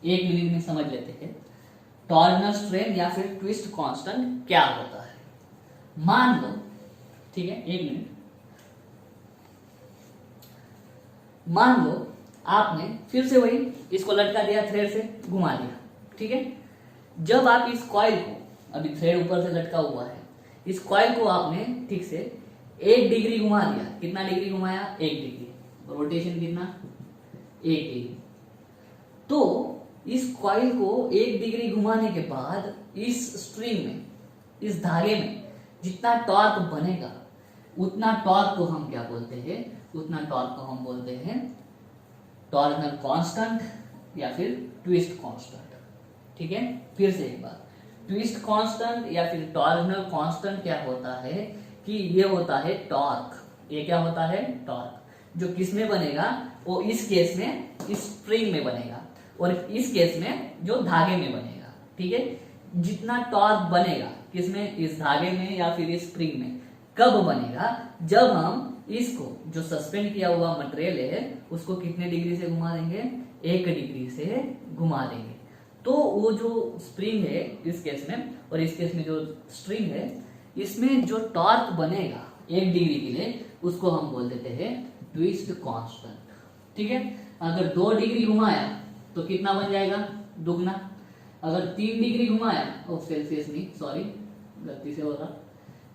1 मिनट में समझ लेते हैं। टॉर्जनल स्ट्रेन या फिर ट्विस्ट कांस्टेंट क्या होता है? मान लो, ठीक है, 1 मिनट, मान लो आपने फिर से वही इसको लटका दिया, थ्रेड से घुमा दिया, ठीक है। जब आप इस कॉइल को, अभी थ्रेड ऊपर से लटका हुआ है, इस कॉइल को आपने ठीक से 1 डिग्री घुमा दिया। कितना डिग्री घुमाया? 1 डिग्री। रोटेशन कितना? 1 डिग्री। तो इस कॉइल को 1 डिग्री घुमाने के बाद इस स्ट्रिंग में, इस धागे में जितना टॉर्क बनेगा उतना टॉर्क को हम क्या बोलते हैं? उतना टॉर्क को हम बोलते हैं टॉर्जनल कांस्टेंट या फिर ट्विस्ट कांस्टेंट, ठीक है। फिर से एक बार, ट्विस्ट कांस्टेंट या फिर टॉर्जनल कांस्टेंट क्या होता है कि ये होता है टॉर्क। ये क्या होता है? टॉर्क। जो किस में बनेगा? वो इस केस में इस स्प्रिंग में बनेगा, और इस केस में जो धागे में बनेगा, ठीक है। जितना टॉर्क बनेगा किसमें? इस धागे में या फिर इस स्प्रिंग में। कब बनेगा? जब हम इसको, जो सस्पेंड किया हुआ मटेरियल है, उसको कितने डिग्री से घुमा देंगे? 1 डिग्री से घुमा देंगे। तो वो जो स्प्रिंग है इस केस में और इस केस में जो स्ट्रिंग है, इसमें जो टॉर्क बनेगा 1 डिग्री के लिए, उसको हम बोल देते हैं ट्विस्ट कांस्टेंट, ठीक है। अगर 2 डिग्री घुमाया तो कितना बन जाएगा? दुगना। अगर 3 डिग्री घुमाया, सेल्सियस नहीं, सॉरी गलती से हो रहा,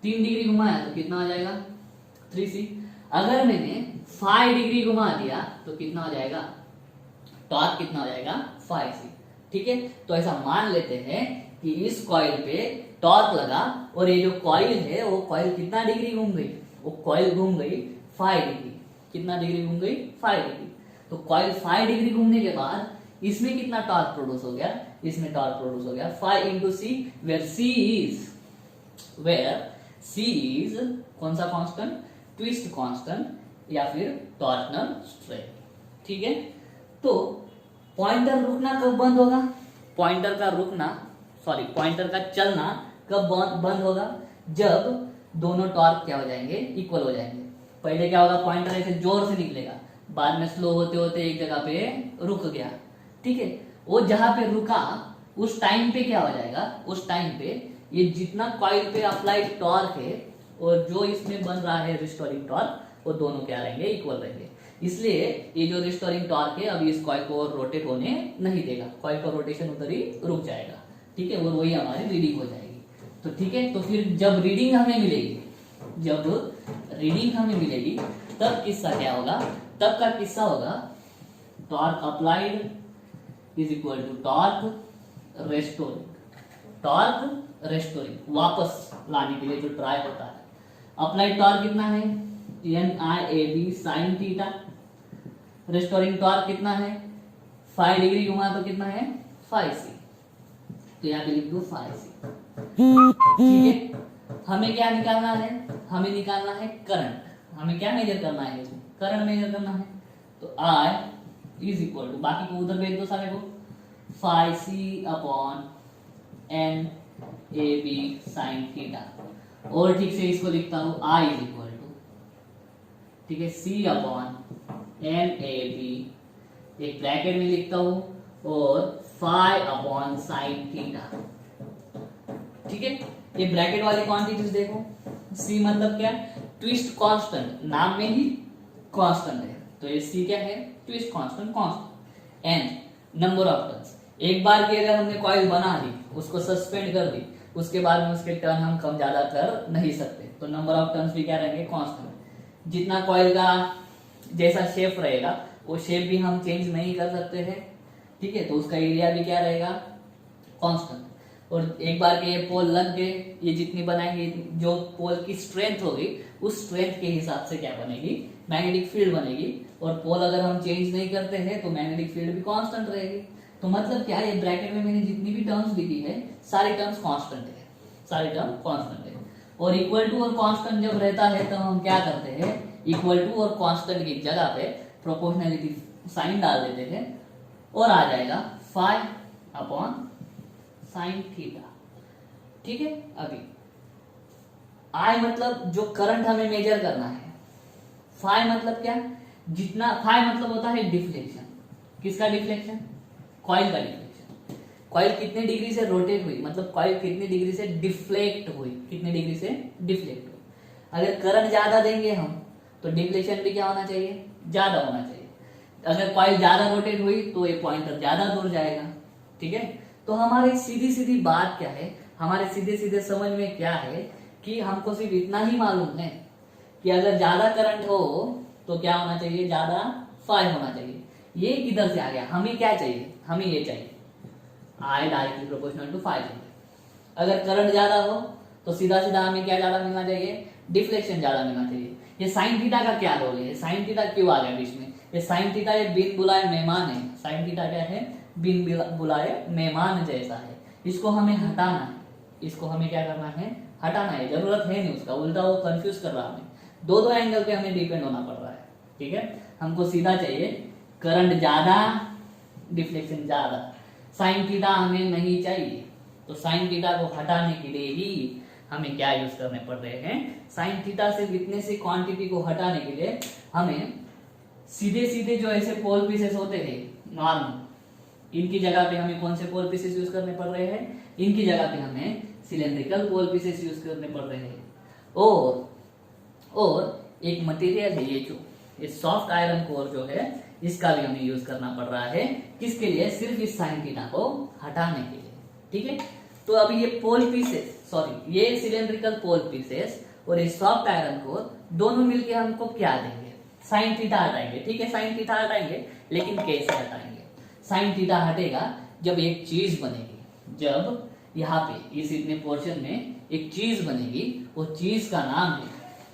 3 डिग्री घुमाया तो कितना आ जाएगा? 3C। अगर मैंने 5 डिग्री घुमा दिया तो कितना हो जाएगा? टॉर्क कितना हो जाएगा? 5C, ठीक है। तो ऐसा मान लेते हैं कि इस कॉइल पे टॉर्क लगा, और ये जो कॉइल है वो कॉइल कितना डिग्री घूम गई? वो कॉइल घूम गई 5 डिग्री, कितना डिग्री घूम गई, 5 डिग्री। तो कॉइल 5 डिग्री घूमने के बाद इसमें कितना टॉर्क प्रोड्यूस हो गया, इसमें टॉर्क प्रोड्यूस हो गया 5 into C, where C is कौन सा कांस्टेंट, ट्विस्ट कांस्टेंट या फिर टॉर्शनल स्ट्रेंथ। ठीक है, तो पॉइंटर रुकना कब बंद होगा, पॉइंटर का चलना कब बंद होगा, जब दोनों टॉर्क क्या हो जाएंगे, इक्वल हो जाएंगे। पहले क्या होगा, पॉइंटर ऐसे जोर से निकलेगा, बाद में स्लो होते होते एक जगह पे रुक गया। ठीक है, वो जहां पे रुका उस टाइम पे क्या हो जाएगा, उस टाइम पे ये जितना कॉइल पे अप्लाइड टॉर्क है और जो इसमें बन रहा है रिस्टोरिंग टॉर्क, वो दोनों क्या रहेंगे, इक्वल रहेंगे। इसलिए ये जो रिस्टोरिंग टॉर्क है अभी इस कॉइल को और रोटेट होने नहीं देगा, कॉइल का रोटेशन उधर ही रुक जाएगा। ठीक है, और वही हमारी रीडिंग हो जाएगी। तो ठीक है, तो फिर जब रीडिंग हमें मिलेगी, तब किस्सा क्या होगा, तब का किस्सा होगा torque applied is equal to torque restoring, वापस लाने के लिए जो ट्राई होता है। अप्लाइड टॉर्क कितना है, NIAB sine theta, restoring torque कितना है, 5 डिग्री घुमा तो कितना है 5C, तो यहाँ पे लिख दो 5C। ठीक है, हमें क्या निकालना है, हमें निकालना है करंट, हमें क्या मेजर करना है, करंट मेजर करना है। तो I इज इक्वल टू, बाकी को उधर भेज दो सारे को, 5C upon NAB sine theta, और ठीक से इसको लिखता हूं I इज इक्वल टू, ठीक है, C अपॉन NAB, एक ब्रैकेट में लिखता हूं, और 5 अपॉन साइन थीटा। ठीक है, ये ब्रैकेट वाली क्वांटिटीज देखो, C मतलब क्या, ट्विस्ट कांस्टेंट, नाम में ही कांस्टेंट है, तो ये C क्या है, twist constant, N number of turns. एक बार की अगर हमने कॉइल बना ली, उसको सस्पेंड कर दी, उसके बाद में उसके टर्न हम कम ज्यादा कर नहीं सकते, तो नंबर ऑफ टर्न्स भी क्या रहेंगे, कांस्टेंट। जितना कॉइल का जैसा शेप रहेगा वो शेप भी हम चेंज नहीं कर सकते हैं। ठीक है, तो उसका एरिया भी क्या रहेगा, कांस्टेंट। और एक बार के ये पोल लग गए, ये जितनी बनाएंगे, जो पोल की स्ट्रेंथ होगी उस स्ट्रेंथ के हिसाब से क्या बनेगी, मैग्नेटिक फील्ड बनेगी। और पोल अगर हम चेंज नहीं करते हैं तो मैग्नेटिक फील्ड भी कांस्टेंट रहेगी। तो मतलब क्या, ये ब्रैकेट में मैंने जितनी भी टर्म्स लिखी है सारी टर्म्स कांस्टेंट है, सारी टर्म कांस्टेंट है। और इक्वल टू और कांस्टेंट जब रहता है तो हम क्या करते हैं, इक्वल टू और कांस्टेंट की जगह पे प्रोपोर्शनलिटी साइन डाल देते हैं और आ जाएगा 5 अपॉन साइन थीटा। ठीक है, अभी I मतलब जो करंट हमें मेजर करना है, फाई मतलब क्या, जितना, फाई मतलब होता है डिफ्लेक्शन। किसका डिफ्लेक्शन, कॉइल का डिफ्लेक्शन। कॉइल कितने डिग्री से रोटेट हुई, मतलब कॉइल कितनी डिग्री से डिफ्लेक्ट हुई, कितने डिग्री से डिफ्लेक्ट हुई। अगर करंट ज्यादा देंगे हम तो डिफ्लेक्शन भी क्या होना चाहिए, ज्यादा होना चाहिए। अगर कॉइल ज्यादा रोटेट हुई तो ये पॉइंटर ज्यादा दूर जाएगा। ठीक है, तो हमारी सीधी सीधी बात क्या है, हमारे सीधे सीधे समझ में क्या है कि हमको सिर्फ इतना ही मालूम है कि अगर ज्यादा करंट हो तो क्या होना चाहिए, ज्यादा फाई होना चाहिए। ये किधर से आ गया, हमें क्या चाहिए, हमें ये चाहिए I directly proportional to phi चाहिए। अगर करंट ज्यादा हो तो सीधा सीधा हमें क्या ज्यादा मिलना चाहिए, डिफ्लेक्शन ज्यादा मिलना चाहिए। ये साइन थीटा का क्या रोल है, साइन थीटा क्यों आ गया बीच में, ये साइन थीटा ये बिन बुलाए मेहमान है। साइन थीटा क्या है, बिन बुलाए मेहमान जैसा है। इसको हमें हटाना है, इसको हमें क्या करना है, हटाना है। जरूरत है नहीं उसका, उल्टा वो कंफ्यूज कर रहा है हमें। दो एंगल पे हमें डिपेंड होना पड़ रहा है। ठीक है, हमको सीधा चाहिए करंट ज्यादा डिफ्लेक्शन ज्यादा, साइन थीटा हमें नहीं चाहिए। तो साइन थीटा को हटाने के लिए ही हमें क्या यूज करने पड़ रहे हैं, साइन थीटा से इतने से क्वांटिटी को हटाने के लिए हमें सीधे सीधे जो ऐसे पोल पीसेस होते हैं नॉर्मल, इनकी जगह पे हमें कौन से पोल पीसेस यूज करने पड़ रहे हैं, इनकी जगह पे हमें सिलेंड्रिकल पोल पीसेस यूज करने पड़ रहे हैं। और एक मटेरियल है, ये जो ये सॉफ्ट आयरन कोर जो है, इसका भी हमें यूज करना पड़ रहा है। किसके लिए, सिर्फ इस साइन थीटा को हटाने के लिए। ठीक है, तो अभी ये पोल पीसेस, सॉरी ये सिलेंड्रिकल पोल पीसेस और ये सॉफ्ट आयरन कोर दोनों मिलके हमको क्या देंगे, साइन थीटा हटाएंगे। ठीक है, साइन थीटा हटाएंगे, लेकिन कैसे हटाएंगे, साइन थीटा हटेगा जब एक चीज बनेगी, जब यहाँ पे इस इतने पोर्शन में एक चीज बनेगी, वो चीज का नाम है,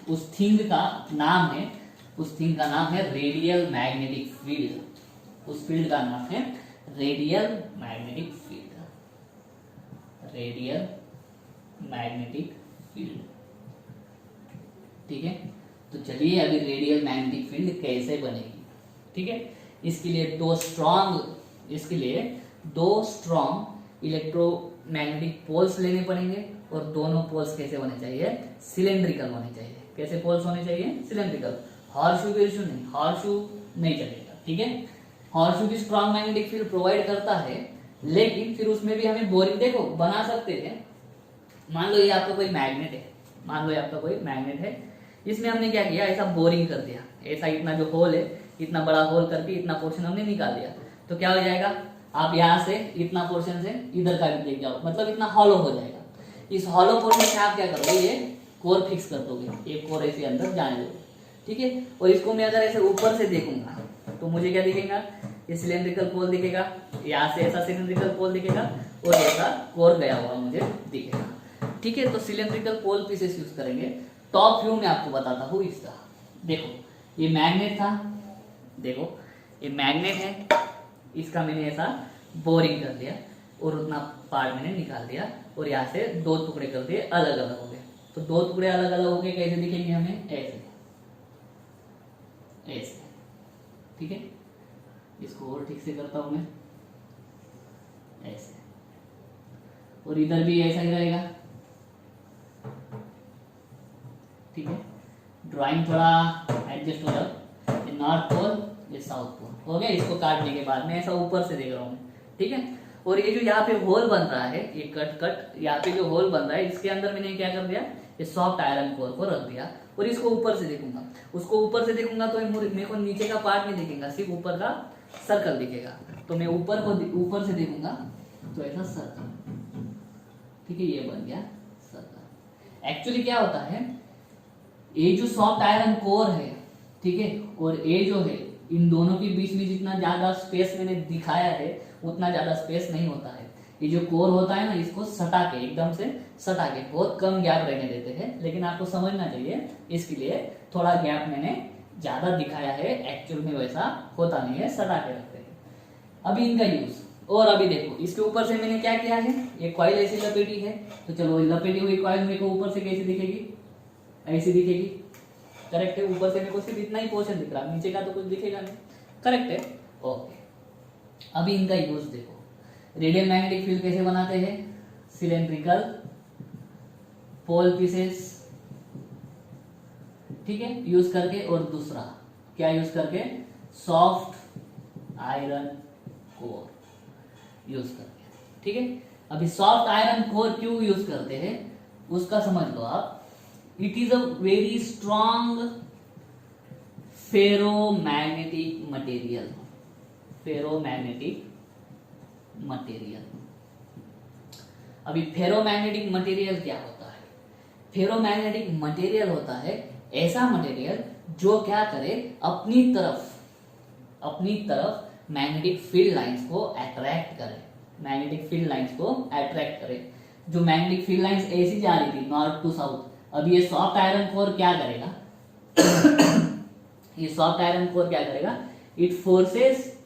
उस थिंग का नाम है उस थिंग का नाम है रेडियल मैग्नेटिक फील्ड। उस फील्ड का नाम है radial magnetic field, radial magnetic field. ठीक है, तो चलिए अभी रेडियल मैग्नेटिक फील्ड कैसे बनेगी। ठीक है, इसके लिए दो स्ट्रॉन्ग इलेक्ट्रोमैग्नेटिक पोल्स लेने पड़ेंगे, और दोनों पोल्स कैसे होने चाहिए, सिलेंड्रिकल होने चाहिए। कैसे पोल्स होने चाहिए, सिलेंड्रिकल। हॉर्शू बिरशू नहीं, हॉर्शू नहीं चलेगा। ठीक है, हॉर्शू भी स्ट्रॉन्ग मैग्नेटिक फील्ड प्रोवाइड करता है, लेकिन फिर उसमें भी हमें बोरिंग देखो बना सकते हैं। मान लो ये आपका कोई मैग्नेट है, मान लो ये आपका कोई मैग्नेट है, इसमें हमने क्या किया, ऐसा बोरिंग कर दिया, ऐसा इतना जो होल है, इतना बड़ा होल करके इतना पोर्शन हमने निकाल दिया, तो क्या हो जाएगा, आप यहाँ से इतना पोर्शन से इधर का भी देख जाओ, मतलब इतना हॉलो हो जाएगा। इस हॉलो पोर्शन में आप क्या करोगे, ये कोर फिक्स कर दोगे, एक कोर ऐसे अंदर जाने दोगे। ठीक है, और इसको मैं अगर ऐसे ऊपर से देखूंगा तो मुझे क्या दिखेगा, ये सिलेंड्रिकल पोल दिखेगा, यहाँ से ऐसा सिलेंड्रिकल पोल दिखेगा, और ऐसा कोर गया हुआ मुझे दिखेगा। ठीक है, तो सिलेंड्रिकल पोल पीसेस यूज करेंगे। टॉप व्यू में आपको बताता हूँ इसका। देखो ये मैग्नेट था, देखो ये मैग्नेट है, इसका मैंने ऐसा बोरिंग कर दिया और उतना पार्ट मैंने निकाल दिया, और यहाँ से दो टुकड़े कर दिए, अलग अलग हो गए। तो दो टुकड़े अलग अलग हो गए, कैसे दिखेंगे हमें, ऐसे ऐसे। ठीक है, इसको और ठीक से करता हूं मैं, ऐसे, और इधर भी ऐसा ही रहेगा। ठीक है, ड्राइंग थोड़ा एडजस्ट हो जाओ, ये नॉर्थ पोल, ये साउथ पोल हो गया। इसको काटने के बाद मैं ऐसा ऊपर से देख रहा हूँ। ठीक है, और ये जो यहाँ पे होल बन रहा है, ये कट यहाँ पे जो होल बन रहा है, इसके अंदर मैंने क्या कर दिया, ये सॉफ्ट आयरन कोर को रख दिया, और इसको ऊपर से देखूंगा। उसको ऊपर से देखूंगा तो मेरे को नीचे का पार्ट नहीं दिखेगा, सिर्फ ऊपर का सर्कल दिखेगा। तो मैं ऊपर से देखूंगा तो ऐसा सर्कल। ठीक है, ये बन गया सर्कल। एक्चुअली क्या होता है, ये जो सॉफ्ट आयरन कोर है, ठीक है, और ये जो है, इन दोनों के बीच में जितना ज्यादा स्पेस मैंने दिखाया है उतना ज्यादा स्पेस नहीं होता है। ये जो कोर होता है ना, इसको सटा के, एकदम से सटा के, बहुत कम गैप रहने देते हैं, लेकिन आपको समझना चाहिए, इसके लिए थोड़ा गैप मैंने ज्यादा दिखाया है, एक्चुअल में वैसा होता नहीं है, सटा के रखते हैं। अभी इनका यूज, और अभी देखो इसके ऊपर से मैंने क्या किया है, ये कॉइल ऐसी लपेटी है, तो चलो लपेटी हुई कॉइल मेरे को ऊपर से कैसी दिखेगी, ऐसी दिखेगी। करेक्ट है, ऊपर से मेरे को सिर्फ इतना ही पोर्शन दिख रहा है, नीचे का तो कुछ दिखेगा नहीं। करेक्ट है, ओके। अभी इनका यूज देखो, रेडियल मैग्नेटिक फील्ड कैसे बनाते हैं, सिलेंड्रिकल पोल पीसेस, ठीक है, यूज करके, और दूसरा क्या यूज करके, सॉफ्ट आयरन कोर यूज करके। ठीक है, अभी सॉफ्ट आयरन कोर क्यों यूज करते हैं उसका समझ लो आप। It is a very strong ferromagnetic material, ferromagnetic material. अभी फेरोमैग्नेटिक मटेरियल क्या होता है, फेरोमैग्नेटिक मटेरियल होता है ऐसा मटेरियल जो क्या करे, अपनी तरफ मैग्नेटिक फील्ड लाइंस को अट्रैक्ट करे, मैग्नेटिक फील्ड लाइंस को अट्रैक्ट करे। जो मैग्नेटिक फील्ड लाइंस ऐसी जा रही थी नॉर्थ टू साउथ, अब ये सॉफ्ट आयरन कोर क्या करेगा ये सॉफ्ट आयरन कोर क्या करेगा, it forces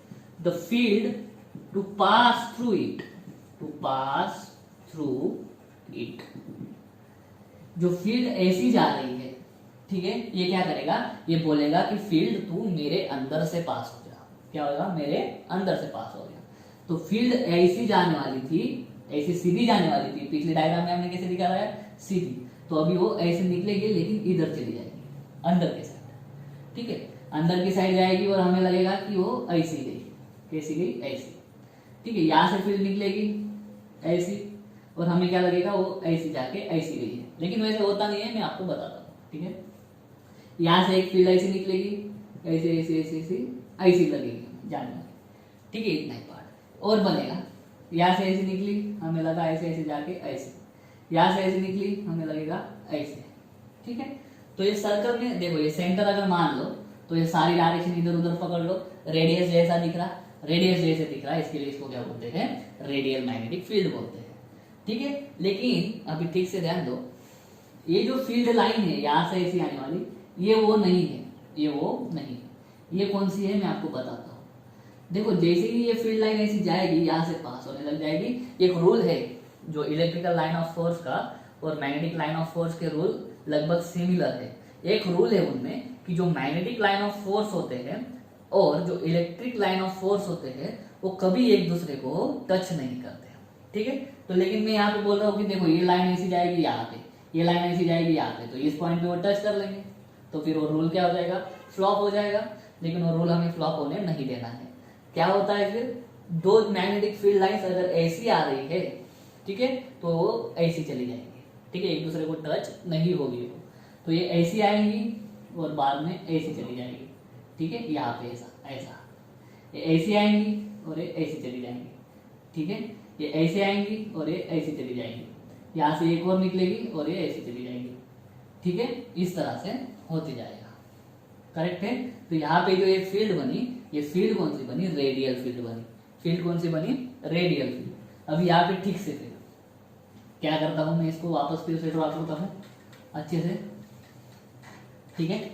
the field to pass through it, जो फील्ड ऐसी जा रही है, ठीक है, ये क्या करेगा, ये बोलेगा कि फील्ड तू मेरे अंदर से पास हो जा। क्या होगा, मेरे अंदर से पास हो गया। तो फील्ड ऐसी जाने वाली थी, ऐसी सीधी जाने वाली थी, पिछले डायग्राम में हमने कैसे दिखाया है, सीधी। तो अभी वो ऐसे निकलेगी, लेकिन इधर चली जाएगी, अंदर के साइड। ठीक है, अंदर की साइड जाएगी, और हमें लगेगा कि वो ऐसी गई, कैसी गई, ऐसी। ठीक है, यहाँ से फील्ड निकलेगी ऐसी, और हमें क्या लगेगा, वो ऐसी जाके ऐसी गई है, लेकिन वैसे होता नहीं है, मैं आपको बताता हूँ। ठीक है, यहाँ से एक फील्ड ऐसी निकलेगी, ऐसे ऐसे ऐसे ऐसे ऐसी लगेगी जाने वाली। ठीक है, इतना ही पार्ट और बनेगा। यहाँ से ऐसी निकली, हमें लगा ऐसे ऐसे जाके ऐसे, यहाँ से ऐसी निकली, हमें लगेगा ऐसे। ठीक है, तो ये सर्कल में देखो, ये सेंटर अगर मान लो तो ये सारी डायरेक्शन इधर उधर पकड़ लो, रेडियस जैसा दिख रहा, रेडियस जैसे दिख रहा है, इसके लिए इसको क्या बोलते हैं, रेडियल मैग्नेटिक फील्ड बोलते हैं। ठीक है, लेकिन अभी ठीक से ध्यान दो, ये जो फील्ड लाइन है यहाँ से ऐसी आने वाली, ये वो नहीं है, ये वो नहीं है। ये कौन सी है मैं आपको बताता हूँ। देखो जैसे ही ये फील्ड लाइन ऐसी जाएगी, यहाँ से पास होने लग जाएगी। एक रूल है जो इलेक्ट्रिकल लाइन ऑफ फोर्स का और मैग्नेटिक लाइन ऑफ फोर्स के रूल लगभग सिमिलर है। एक रूल है उनमें कि जो मैग्नेटिक लाइन ऑफ फोर्स होते हैं और जो इलेक्ट्रिक लाइन ऑफ फोर्स होते हैं वो कभी एक दूसरे को टच नहीं करते, ठीक है। तो लेकिन मैं यहाँ पे बोल रहा हूँ कि देखो ये लाइन ऐसी जाएगी यहाँ पे, ये लाइन ऐसी जाएगी यहाँ पे, तो इस पॉइंट पे वो टच कर लेंगे, तो फिर वो रूल क्या हो जाएगा, फ्लॉप हो जाएगा। लेकिन वो रूल हमें फ्लॉप होने नहीं देना है। क्या होता है फिर, दो मैग्नेटिक फील्ड लाइंस अगर ऐसी आ रही है, ठीक है, तो वो ऐसी चली जाएंगी, ठीक है, एक दूसरे को टच नहीं होगी वो। तो ये ऐसी आएंगी और बाद में ऐसी चली जाएगी, ठीक है, यहाँ पे ऐसा ऐसा, ये ऐसी आएंगी और ये ऐसी चली जाएंगी, ठीक है, ये ऐसे आएंगी और ये ऐसी चली जाएंगी, यहाँ से एक और निकलेगी और ये ऐसी चली जाएगी, ठीक है, इस तरह से होती जाएगा। करेक्ट है। तो यहाँ पे जो ये फील्ड बनी, ये फील्ड कौन सी बनी, रेडियल फील्ड बनी। फील्ड कौन सी बनी, रेडियल फील्ड। अब यहाँ पे ठीक से फिर क्या करता हूँ मैं, इसको वापस फिर से ड्रॉ करता हूँ अच्छे से, ठीक है।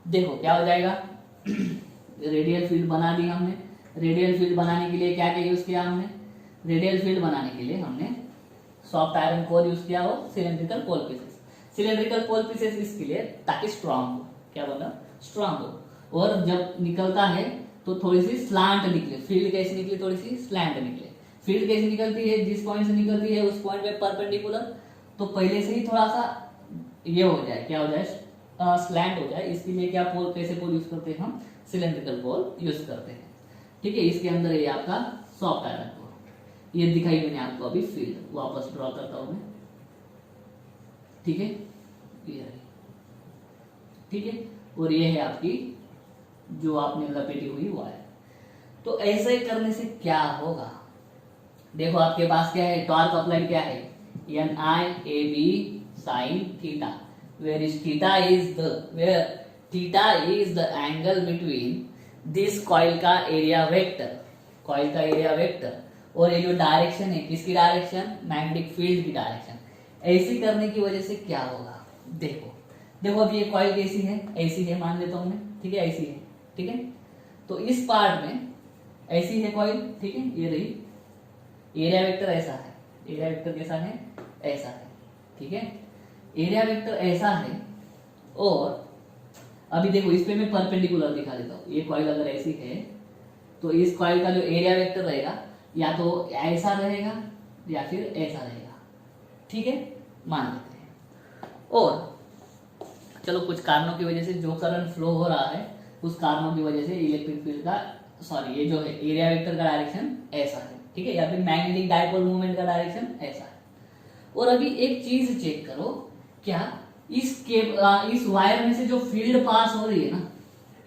देखो क्या हो जाएगा, रेडियल फील्ड बना दी हमने। रेडियल फील्ड बनाने के लिए क्या क्या यूज किया हमने, रेडियल फील्ड बनाने के लिए हमने सॉफ्ट आयरन कोर यूज किया और सिलेंड्रिकल पोल पीसेस। सिलेंड्रिकल पोल पीसेस इसके लिए ताकि स्ट्रांग हो, क्या बोला, स्ट्रांग हो। और जब निकलता है तो थोड़ी सी स्लांट निकले, फील्ड कैसे निकले, थोड़ी सी स्लैंट निकले। फील्ड कैसे निकलती है, जिस पॉइंट से निकलती है उस पॉइंट पे परपेंडिकुलर, तो पहले से ही थोड़ा सा ये हो जाए, क्या हो जाए, स्लैंट हो जाए। इसके लिए क्या पोल, कैसे पोल यूज करते हैं हम, सिलेंड्रिकल पोल यूज करते हैं, ठीक है। इसके अंदर ये आपका सॉफ्ट आयरन कोर, ये दिखाई मैंने आपको अभी फील्ड, वापस ड्रॉ करता हूं मैं, ठीक है, ये रही, ठीक है। और ये है आपकी जो आपने लपेटी हुई वायर। तो ऐसे करने से क्या होगा, देखो आपके पास क्या है, टॉर्क अप्लाइड क्या है, NIAB sin theta, where theta is the angle between this coil का एरिया वेक्टर, कॉइल का एरिया वेक्टर, और ये जो डायरेक्शन है किसकी डायरेक्शन, मैग्नेटिक फील्ड की डायरेक्शन। ऐसी करने की वजह से क्या होगा, देखो देखो अब ये कॉइल कैसी है, ऐसी है मान लेता हूं मैं, ठीक है, ऐसी है, ठीक है। तो इस पार्ट में ऐसी है कॉइल, ठीक है, ये रही। एरिया वेक्टर ऐसा है, एरिया वेक्टर कैसा है, ऐसा है, ठीक है, एरिया वेक्टर ऐसा है। और अभी देखो इस पे मैं परपेंडिकुलर दिखा देता हूँ। ये कॉइल अगर ऐसी है तो इस कॉइल का जो एरिया वेक्टर रहेगा या तो ऐसा रहेगा या फिर ऐसा रहेगा, ठीक है, मान लेते हैं। और चलो कुछ कारणों की वजह से जो करंट फ्लो हो रहा है उस कारणों की वजह से इलेक्ट्रिक फील्ड का, सॉरी, ये जो है एरिया वेक्टर का डायरेक्शन ऐसा है, ठीक है, या फिर मैग्नेटिक डायपोल मूवमेंट का डायरेक्शन ऐसा है। और अभी एक चीज चेक करो, क्या इस वायर में से जो फील्ड पास हो रही है ना,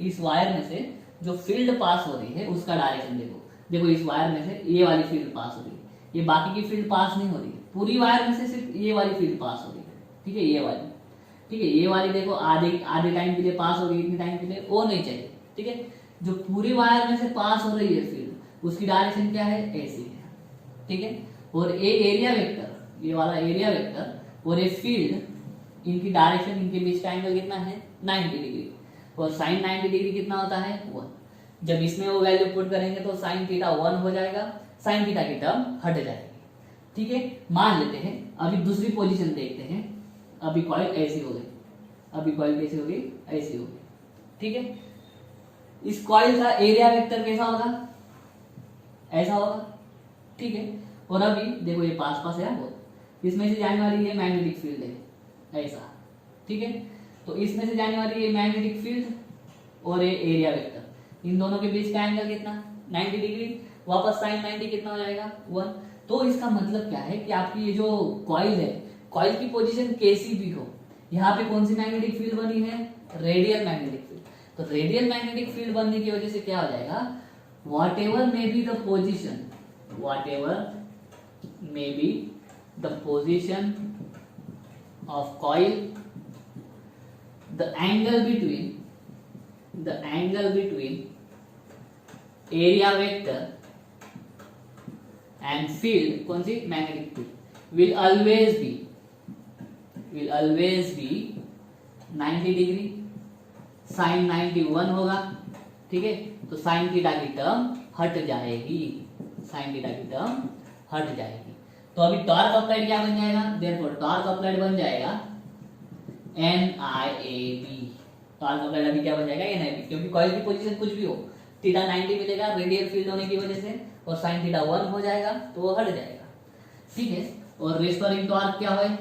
इस वायर में से जो फील्ड पास हो रही है उसका डायरेक्शन देखो। देखो इस वायर में से ये वाली फील्ड पास हो रही है, ये बाकी की फील्ड पास नहीं हो रही है, पूरी वायर में से सिर्फ ये वाली फील्ड पास हो रही है, ठीक है, ये वाली, ठीक है, ये वाली देखो आधे आधे टाइम के लिए पास हो रही है, इतने टाइम के लिए वो नहीं चाहिए, ठीक है। जो पूरी वायर में से पास हो रही है फील्ड, उसकी डायरेक्शन क्या है, ऐसी है, ठीक है। और ये एरिया वेक्टर, ये वाला एरिया वेक्टर और ये फील्ड, इनकी डायरेक्शन, इनके बीच का एंगल कितना है, 90 डिग्री। और साइन 90 डिग्री कितना होता है, 1। जब इसमें वो वैल्यू पुट करेंगे तो साइन थीटा 1 हो जाएगा, साइन थीटा की टर्म हट जाएगी, ठीक है। मान लेते हैं अभी दूसरी पोजीशन देखते हैं। अभी कॉइल ऐसी हो गई, अभी कॉइल कैसी हो गई, ऐसी हो गई, ठीक है। इस कॉइल का एरिया वेक्टर कैसा होगा, ऐसा होगा, ठीक है। और अभी देखो ये पास पास है बहुत, इसमें से जाने वाली ये मैग्नेटिक फील्ड है ऐसा, ठीक है। तो इसमें से जाने वाली ये मैग्नेटिक फील्ड और ये एरिया वेक्टर, इन दोनों के बीच का एंगल कितना, 90 डिग्री। वापस साइन 90 कितना हो जाएगा, 1। तो इसका मतलब क्या है कि आपकी ये जो कॉइल है, कॉइल की पोजीशन कैसी भी हो, यहाँ पे कौन सी मैग्नेटिक फील्ड बनी है, रेडियल मैग्नेटिक फील्ड। तो रेडियल मैग्नेटिक फील्ड बनने की वजह से क्या हो जाएगा, what ever may be the position, what ever may be the position of coil, the angle between area vector and field, कौन सी, magnetic field, will always be 90 degree, sine 91 होगा, ठीक है। तो साइन थीटा की टर्म हट जाएगी, sine theta की टर्म हट जाएगी। तो अभी टॉर्क अप्लाइड क्या बन जाएगा, देयरफॉर टॉर्क अप्लाइड बन जाएगा NIAB। टॉर्क अप्लाइड अभी क्या बन जाएगा NIAB, क्योंकि कॉइल की पोजीशन कुछ भी हो, थीटा 90 मिलेगा रेडियल फील्ड होने की वजह से, और साइन थीटा 1 हो जाएगा तो वो हट जाएगा, ठीक है। और रिस्टोरिंग टॉर्क क्या है,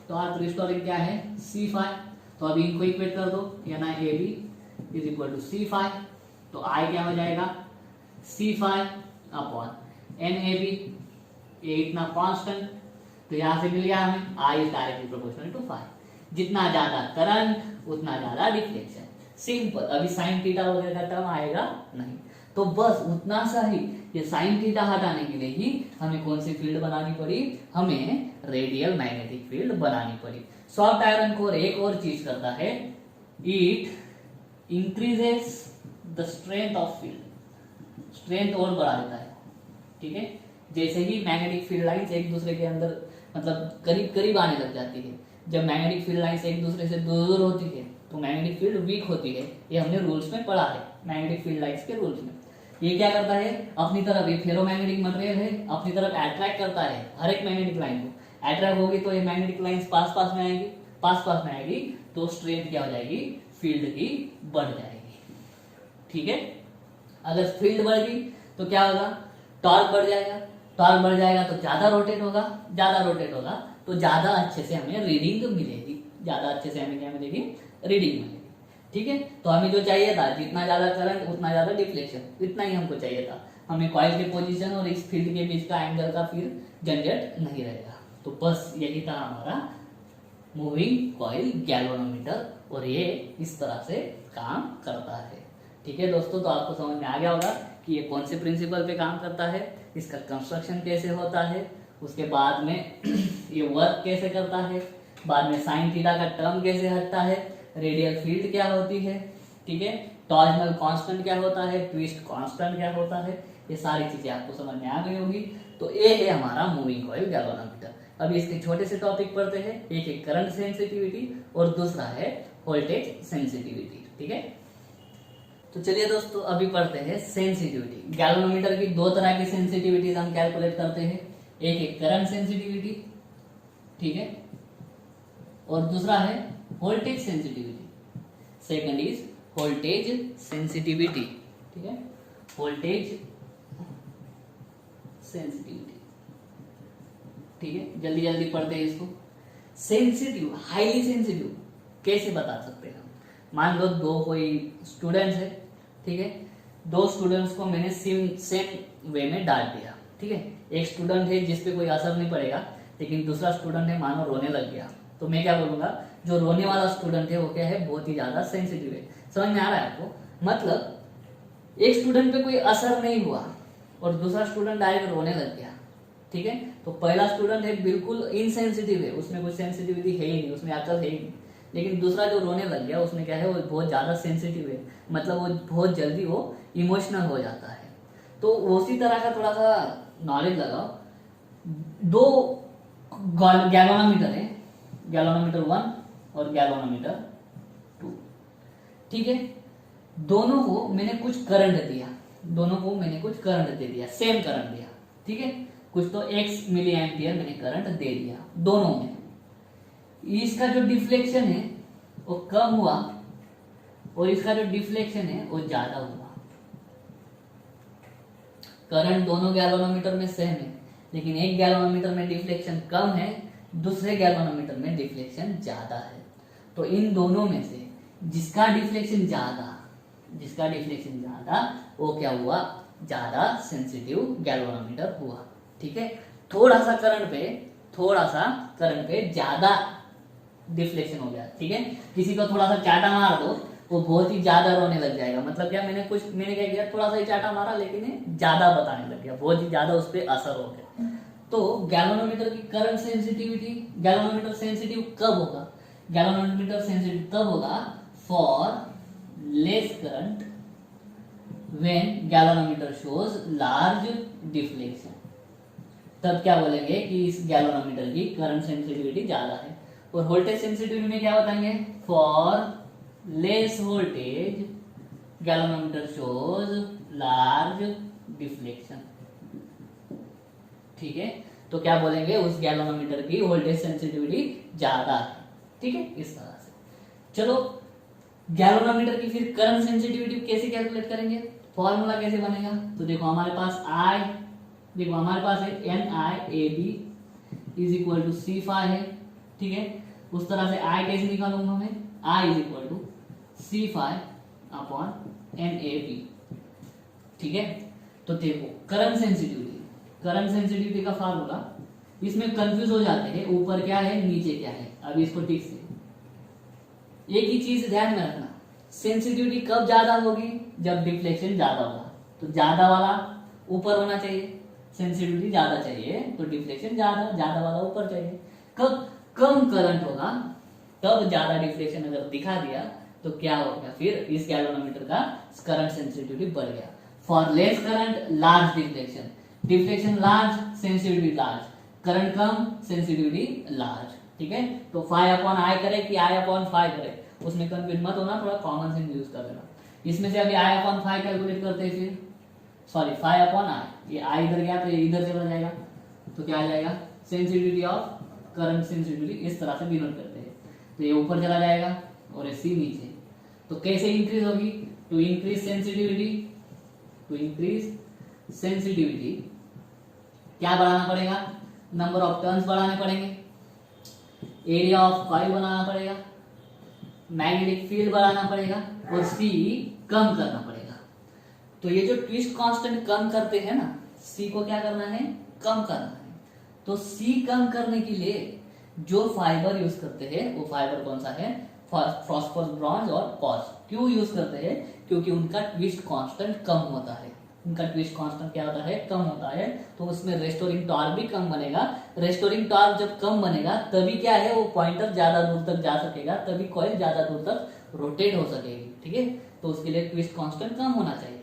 टॉर्क रिस्टोरिंग क्या है C फाई। तो अभी इनको इक्वेट कर दो, NIAB is equal to C phi. तो I क्या हो जाएगा C फाई अपॉन NAB, ये इतना कांस्टेंट, तो यहां से मिल गया हमें I is directly proportional to phi. जितना ज्यादा करंट उतना ज्यादा डिफ्लेक्शन, सिंपल। अभी साइन थीटा वगैरह का टर्म आएगा नहीं, तो बस उतना सा ही, ये साइन थीटा हटाने के लिए ही हमें कौन सी फील्ड बनानी पड़ी, हमें रेडियल मैग्नेटिक फील्ड बनानी पड़ी। सॉफ्ट आयरन कोर एक और चीज करता है, it increases the strength of field, strength और बढ़ा देता है, ठीक है। जैसे ही मैग्नेटिक फील्ड लाइंस एक दूसरे के अंदर मतलब करीब करीब आने लग जाती है, जब मैग्नेटिक फील्ड लाइंस एक दूसरे से दूर होती है तो मैग्नेटिक फील्ड वीक होती है, ये हमने रूल्स में पढ़ा है, मैग्नेटिक फील्ड लाइंस के रूल्स में। ये क्या करता है, अपनी तरफ, ये फेरोमैग्नेटिक मटेरियल है, अपनी तरफ अट्रैक्ट करता है हर एक मैग्नेटिक लाइन को। अट्रैक्ट होगी तो ये मैग्नेटिक लाइंस पास पास में आएगी, पास पास में आएगी तो स्ट्रेंथ क्या हो जाएगी, फील्ड की बढ़ जाएगी, ठीक है। अगर फील्ड बढ़ गई तो क्या होगा, टॉर्क बढ़ जाएगा, टॉर्क बढ़ जाएगा तो ज्यादा रोटेट होगा, ज्यादा रोटेट होगा तो ज्यादा अच्छे से हमें रीडिंग मिलेगी, ज्यादा अच्छे से हमें क्या मिलेगी, रीडिंग मिलेगी, ठीक है। तो हमें जो चाहिए था, जितना ज्यादा करंट उतना ज्यादा डिफ्लेक्शन, इतना ही हमको चाहिए था। हमें कॉइल के पोजीशन और इस फील्ड के बीच का एंगल का फिर झंझट नहीं रहेगा। तो बस यही था हमारा मूविंग कॉइल गैल्वेनोमीटर, और ये इस तरह से काम करता है, ठीक है दोस्तों। तो आपको समझ में आ गया होगा कि ये कौन से प्रिंसिपल पे काम करता है, इसका कंस्ट्रक्शन कैसे होता है, उसके बाद में ये वर्क कैसे करता है, बाद में साइन थीटा का टर्म कैसे हटता है, रेडियल फील्ड क्या होती है, ठीक है, टॉर्जनल कांस्टेंट क्या होता है, ट्विस्ट कांस्टेंट क्या होता है, ये सारी चीजें आपको समझ में आ गई होगी। तो ये है हमारा मूविंग कॉइल गैल्वेनोमीटर। अभी इसके छोटे से टॉपिक पढ़ते हैं, एक है करंट सेंसिटिविटी और दूसरा है वोल्टेज सेंसिटिविटी, ठीक है। तो चलिए दोस्तों अभी पढ़ते हैं सेंसिटिविटी। गैल्वेनोमीटर की दो तरह की सेंसिटिविटीज हम कैलकुलेट करते हैं, एक है करंट सेंसिटिविटी, ठीक है, और दूसरा है voltage sensitivity. Second is voltage sensitivity, ठीक है, वोल्टेज सेंसिटिविटी, ठीक है। जल्दी जल्दी पढ़ते हैं इसको। सेंसिटिव, हाईली सेंसिटिव कैसे बता सकते हैं हम, मान लो दो कोई स्टूडेंट्स है, ठीक है, दो स्टूडेंट्स को मैंने सेम वे में डांट दिया, ठीक है। एक स्टूडेंट है जिसपे कोई असर नहीं पड़ेगा, लेकिन दूसरा स्टूडेंट है मानो रोने लग गया, तो मैं क्या बोलूंगा, जो रोने वाला स्टूडेंट है वो क्या है, बहुत ही ज्यादा सेंसिटिव है। समझ में आ रहा है आपको, मतलब एक स्टूडेंट पे कोई असर नहीं हुआ और दूसरा स्टूडेंट डायरेक्ट रोने लग गया, ठीक है। तो पहला स्टूडेंट है बिल्कुल इनसेंसिटिव है, उसमें कुछ सेंसिटिविटी है ही नहीं, उसमें अकल है ही नहीं। लेकिन दूसरा जो रोने लग गया उसमें क्या है, वो बहुत ज्यादा सेंसिटिव है, मतलब वो बहुत जल्दी वो इमोशनल हो जाता है। तो उसी तरह का थोड़ा सा नॉलेज लगाओ। दो गैल्वेनोमीटर है, गैल्वेनोमीटर 1 और गैल्वेनोमीटर 2, ठीक है। दोनों को मैंने कुछ करंट दिया, दोनों को मैंने कुछ करंट दे दिया, सेम करंट दिया, ठीक है। कुछ तो x मिली एम्पियर मैंने करंट दे दिया दोनों में। इसका जो डिफ्लेक्शन है वो कम हुआ और इसका जो डिफ्लेक्शन है वो ज्यादा हुआ। करंट दोनों गैल्वेनोमीटर में सेम है, लेकिन एक गैल्वेनोमीटर में डिफ्लेक्शन कम है, दूसरे गैल्वेनोमीटर में डिफ्लेक्शन ज्यादा है। तो इन दोनों में से जिसका डिफ्लेक्शन ज्यादा वो क्या हुआ, ज्यादा सेंसिटिव गैल्वेनोमीटर हुआ, ठीक है। थोड़ा सा करंट पे ज्यादा डिफ्लेक्शन हो गया, ठीक है। किसी को थोड़ा सा चाटा मार दो वो बहुत ही ज्यादा रोने लग जाएगा, मतलब क्या, मैंने क्या किया, थोड़ा सा ही चाटा मारा लेकिन ज्यादा बताने लग गया, बहुत ही ज्यादा उस पर असर हो गया। तो गैल्वेनोमीटर की करंट सेंसिटिविटी, गैल्वेनोमीटर सेंसिटिव कब होगा, गैल्वेनोमीटर सेंसिटिव तब होगा for less current when galvanometer shows large deflection. तब क्या बोलेंगे कि इस गैल्वेनोमीटर की करंट सेंसिटिविटी ज्यादा है। और वोल्टेज सेंसिटिविटी में क्या बताएंगे, for less voltage galvanometer shows large deflection. ठीक है, तो क्या बोलेंगे, उस गैल्वेनोमीटर की वोल्टेज सेंसिटिविटी ज्यादा है। ठीक है, इस तरह से। चलो गैल्वेनोमीटर की फिर करंट सेंसिटिविटी कैसे कैलकुलेट करेंगे, फॉर्मूला कैसे बनेगा, तो देखो हमारे पास है NiAb is equal to C∅ है। ठीक है, उस तरह से I कैसे निकालूंगा मैं, I is equal to C∅ upon NAB। ठीक है, तो देखो करंट सेंसिटिविटी का फार्मूला, इसमें कंफ्यूज हो जाते हैं, ऊपर क्या है नीचे क्या है। अब इसको ठीक से एक ही चीज ध्यान में रखना, सेंसिटिविटी कब ज्यादा होगी, जब डिफ्लेक्शन ज्यादा होगा, तो ज्यादा वाला ऊपर होना चाहिए, सेंसिटिविटी ज्यादा चाहिए तो डिफ्लेक्शन ज्यादा वाला ऊपर चाहिए। कब कम करंट होगा तब ज्यादा डिफ्लेक्शन अगर दिखा दिया तो क्या हो गया, फिर इस गैल्वेनोमीटर का करंट सेंसिटिविटी बढ़ गया। For less current large deflection large, sensitivity large, current come, sensitivity large. ठीक है, तो फाई अपॉन आई करे कि आई अपॉन फाई करे, उसमें कंफ्यूज मत होना, थोड़ा कॉमन सेंस यूज कर लेना। इसमें से अभी आई अपॉन फाई कैलकुलेट करते हैं, फिर सॉरी फाई अपॉन आई, ये आई इधर गया तो ये इधर चला जाएगा, तो क्या आ जाएगा, सेंसिटिविटी ऑफ करंट सेंसिटिविटी इस तरह से डिनोट करते हैं, तो ये ऊपर चला जाएगा और ये सी नीचे। तो कैसे इंक्रीज होगी, टू इंक्रीज सेंसिटिविटी क्या बढ़ाना पड़ेगा, नंबर ऑफ टर्न्स बढ़ाने पड़ेंगे, एरिया ऑफ कॉइल बनाना पड़ेगा, मैग्नेटिक फील्ड बढ़ाना पड़ेगा और सी कम करना पड़ेगा। तो ये जो ट्विस्ट कांस्टेंट कम करते हैं ना, सी को क्या करना है, कम करना है। तो सी कम करने के लिए जो फाइबर यूज करते हैं वो फाइबर कौन सा है, फॉस्फोरस, ब्रॉन्ज और कॉर्स। क्यों यूज करते हैं, क्योंकि उनका ट्विस्ट कांस्टेंट कम होता है, उनका ट्विस्ट कांस्टेंट क्या होता है, कम होता है, तो उसमें रेस्टोरिंग टॉर्क भी कम बनेगा। रेस्टोरिंग टॉर्क जब कम बनेगा तभी क्या है, वो पॉइंटर ज्यादा दूर तक जा सकेगा, तभी कॉइल ज्यादा दूर तक रोटेट हो सकेगी। ठीक है, तो उसके लिए ट्विस्ट कांस्टेंट कम होना चाहिए।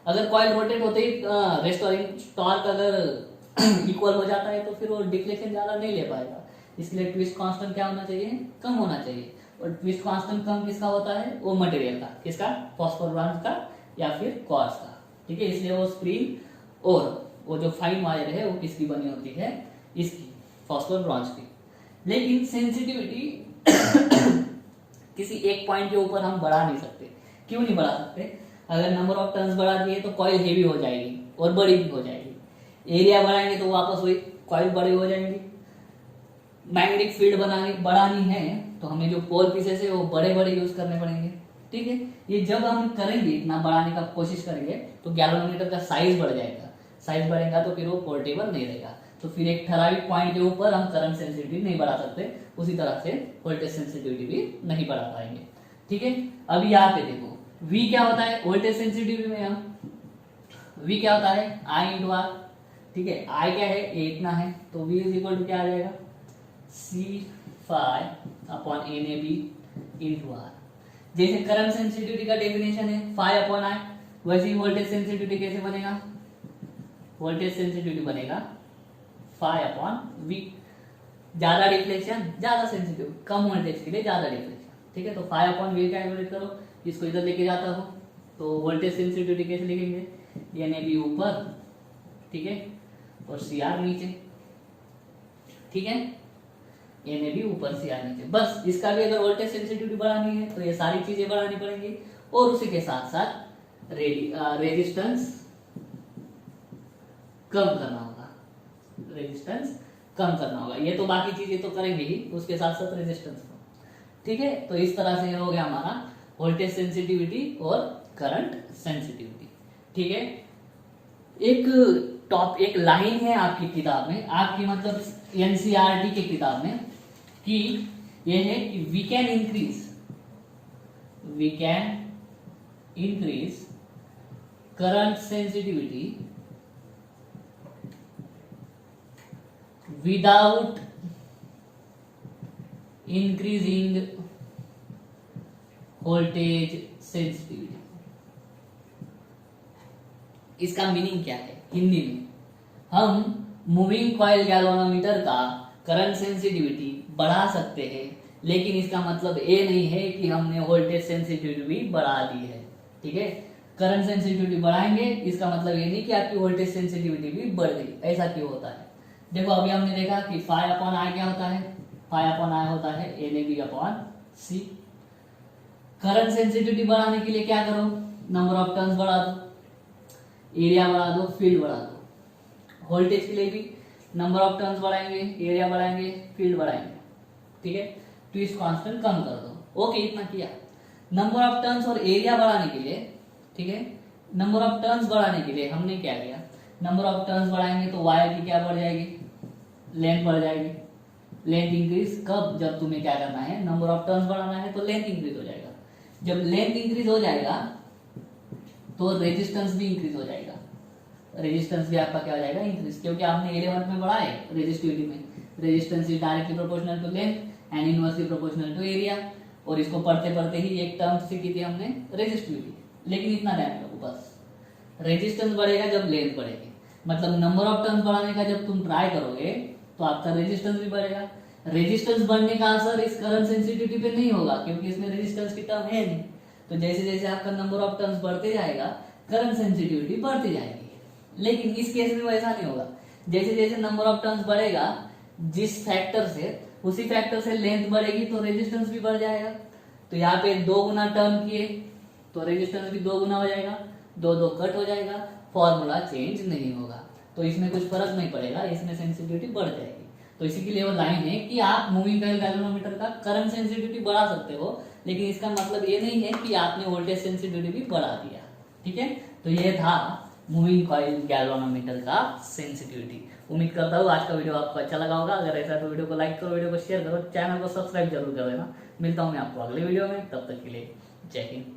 अगर कॉइल रोटेट होते ही रेस्टोरिंग टॉर्क अगर इक्वल हो जाता है तो फिर वो डिफ्लेक्शन ज्यादा नहीं ले पाएगा, इसलिए ट्विस्ट कांस्टेंट क्या होना चाहिए, कम होना चाहिए। और ट्विस्ट कांस्टेंट कम किसका होता है, वो मटेरियल का, किसका, फॉस्फोरस ब्रॉन्ज का या फिर कॉर्स का। ठीक है, इसलिए वो स्प्रिंग और वो जो फाइन वायर है वो किसकी बनी होती है, इसकी, फॉस्फोरस ब्रॉन्ज की। लेकिन सेंसिटिविटी किसी एक पॉइंट के ऊपर हम बढ़ा नहीं सकते। क्यों नहीं बढ़ा सकते, अगर नंबर ऑफ टर्न्स बढ़ा दिए तो कॉइल हेवी हो जाएगी और बड़ी भी हो जाएगी। एरिया बढ़ाएंगे तो वापस वही कॉइल बड़ी हो जाएंगी। मैग्नेटिक फील्ड बढ़ानी है तो हमें जो पोल पीसेस है वो बड़े बड़े यूज करने पड़ेंगे। ठीक है, ये जब हम करेंगे, इतना बढ़ाने का कोशिश करेंगे तो गैल्वेनोमीटर का साइज बढ़ जाएगा, साइज बढ़ेगा तो फिर वो पोर्टेबल नहीं रहेगा, तो फिर एक ठराविक पॉइंट के ऊपर हम करंट सेंसिटिविटी नहीं बढ़ा सकते, उसी तरह से वोल्टेज सेंसिटिविटी भी नहीं बढ़ा पाएंगे। ठीक है, अभी यहाँ पे देखो V क्या होता है, वोल्टेज सेंसिटिविटी में हम V क्या होता है, I इंटू आर। ठीक है, I क्या है, ये इतना है, तो V इज इक्वल टू क्या आ जाएगा, C∅ upon NAB into R. जैसे करंट सेंसिटिविटी का डेफिनेशन है phi अपॉन I, वैसे ही वोल्टेज सेंसिटिविटी कैसे बनेगा, वोल्टेज सेंसिटिविटी बनेगा phi अपॉन V। ज्यादा डिफ्लेक्शन ज्यादा सेंसिटिव, कम वोल्टेज के लिए ज्यादा डिफ्लेक्शन। ठीक है, तो phi अपॉन V कैलकुलेट करो, इसको इधर लेके जाता हूं तो वोल्टेज सेंसिटिविटी कैसे लिखेंगे, NAB ऊपर, ठीक है, और CR नीचे। ठीक है, NAB ऊपर CR नीचे, बस। इसका भी अगर वोल्टेज सेंसिटिविटी बढ़ानी है तो ये सारी चीजें बढ़ानी पड़ेंगी और उसी के साथ साथ रेजिस्टेंस कम करना होगा, रेजिस्टेंस कम करना होगा। ये तो बाकी चीजें तो करेंगे ही, उसके साथ साथ रेजिस्टेंस को। ठीक है, तो इस तरह से हो गया हमारा वोल्टेज सेंसिटिविटी और करंट सेंसिटिविटी। ठीक है, एक लाइन है आपकी किताब में, आपकी मतलब NCERT की किताब में, कि ये है कि we can increase current sensitivity without increasing voltage sensitivity. इसका मीनिंग क्या है हिंदी में, हम मूविंग कॉइल गैल्वेनोमीटर का करंट सेंसिटिविटी बढ़ा सकते हैं लेकिन इसका मतलब ये नहीं है कि हमने वोल्टेज सेंसिटिविटी भी बढ़ा दी है। ठीक है, करंट सेंसिटिविटी बढ़ाएंगे इसका मतलब ये नहीं कि आपकी वोल्टेज सेंसिटिविटी भी बढ़ गई। ऐसा क्यों होता है? देखो अभी हमने देखा कि फाई अपॉन आई क्या होता है, फाई अपॉन आई होता है NAB अपॉन सी। करंट सेंसिटिविटी बढ़ाने के लिए क्या करो, नंबर ऑफ टर्न्स बढ़ा दो, एरिया बढ़ा दो, फील्ड बढ़ा दो। वोल्टेज के लिए भी नंबर ऑफ टर्न्स बढ़ाएंगे, एरिया बढ़ाएंगे, फील्ड बढ़ाएंगे। ठीक है, ट्विस्ट कांस्टेंट कम कर दो। ओके, इतना किया। नंबर ऑफ टर्न्स और एरिया बढ़ाने के लिए, ठीक है, नंबर ऑफ टर्न्स बढ़ाने के लिए हमने क्या किया, नंबर ऑफ टर्न्स बढ़ाएंगे तो वायर की क्या बढ़ जाएगी, लेंथ बढ़ जाएगी। लेंथ इंक्रीज कब, जब तुम्हें क्या करना है, नंबर ऑफ टर्न्स बढ़ाना है तो लेंथ इंक्रीज हो जाएगा। जब लेंथ इंक्रीज हो जाएगा तो रेजिस्टेंस भी इंक्रीज हो जाएगा। रेजिस्टेंस भी आपका क्या हो जाएगा, इंक्रीज, क्योंकि आपने एरिया 1 में बढ़ाए रेजिस्टिविटी में। Resistance is directly proportional to length and inversely proportional to area. और इसको पढ़ते पढ़ते ही एक टर्म से की थी हमने रेजिस्टिविटी, लेकिन इतना ध्यान रखो बस, रेजिस्टेंस बढ़ेगा जब लेंथ बढ़ेगी। मतलब नंबर ऑफ टर्न्स बढ़ाने का जब तुम ट्राई करोगे तो आपका रेजिस्टेंस भी बढ़ेगा। रेजिस्टेंस बढ़ने का असर इस करंट सेंसिटिविटी पे नहीं होगा क्योंकि इसमें रेजिस्टेंस की टर्म है नहीं। तो जैसे जैसे आपका नंबर ऑफ टर्न्स बढ़ते जाएगा करंट सेंसिटिविटी बढ़ती जाएगी। लेकिन इस केस में वैसा नहीं होगा। जैसे जैसे नंबर ऑफ टर्न्स बढ़ेगा जिस फैक्टर से, उसी फैक्टर से लेंथ बढ़ेगी तो रेजिस्टेंस भी बढ़ जाएगा। तो यहाँ पे 2 गुना टर्न किए तो रेजिस्टेंस भी 2 गुना हो जाएगा, 2 कट हो जाएगा, फॉर्मूला चेंज नहीं होगा। तो इसमें कुछ फर्क नहीं पड़ेगा, इसमें सेंसिटिविटी बढ़ जाएगी। तो इसी के लिए वो लाइन है कि आप मूविंग कॉइल गैल्वेनोमीटर का करंट सेंसिटिविटी बढ़ा सकते हो, लेकिन इसका मतलब ये नहीं है कि आपने वोल्टेज सेंसिटिविटी भी बढ़ा दिया। ठीक है, तो ये था मूविंग कॉइल गैल्वेनोमीटर का सेंसिटिविटी। उम्मीद करता हूँ आज का वीडियो आपको अच्छा लगा होगा। अगर ऐसा तो वीडियो को लाइक करो, वीडियो को शेयर करो, चैनल को सब्सक्राइब जरूर कर देना। मिलता हूँ मैं आपको अगले वीडियो में, तब तक के लिए जय हिंद।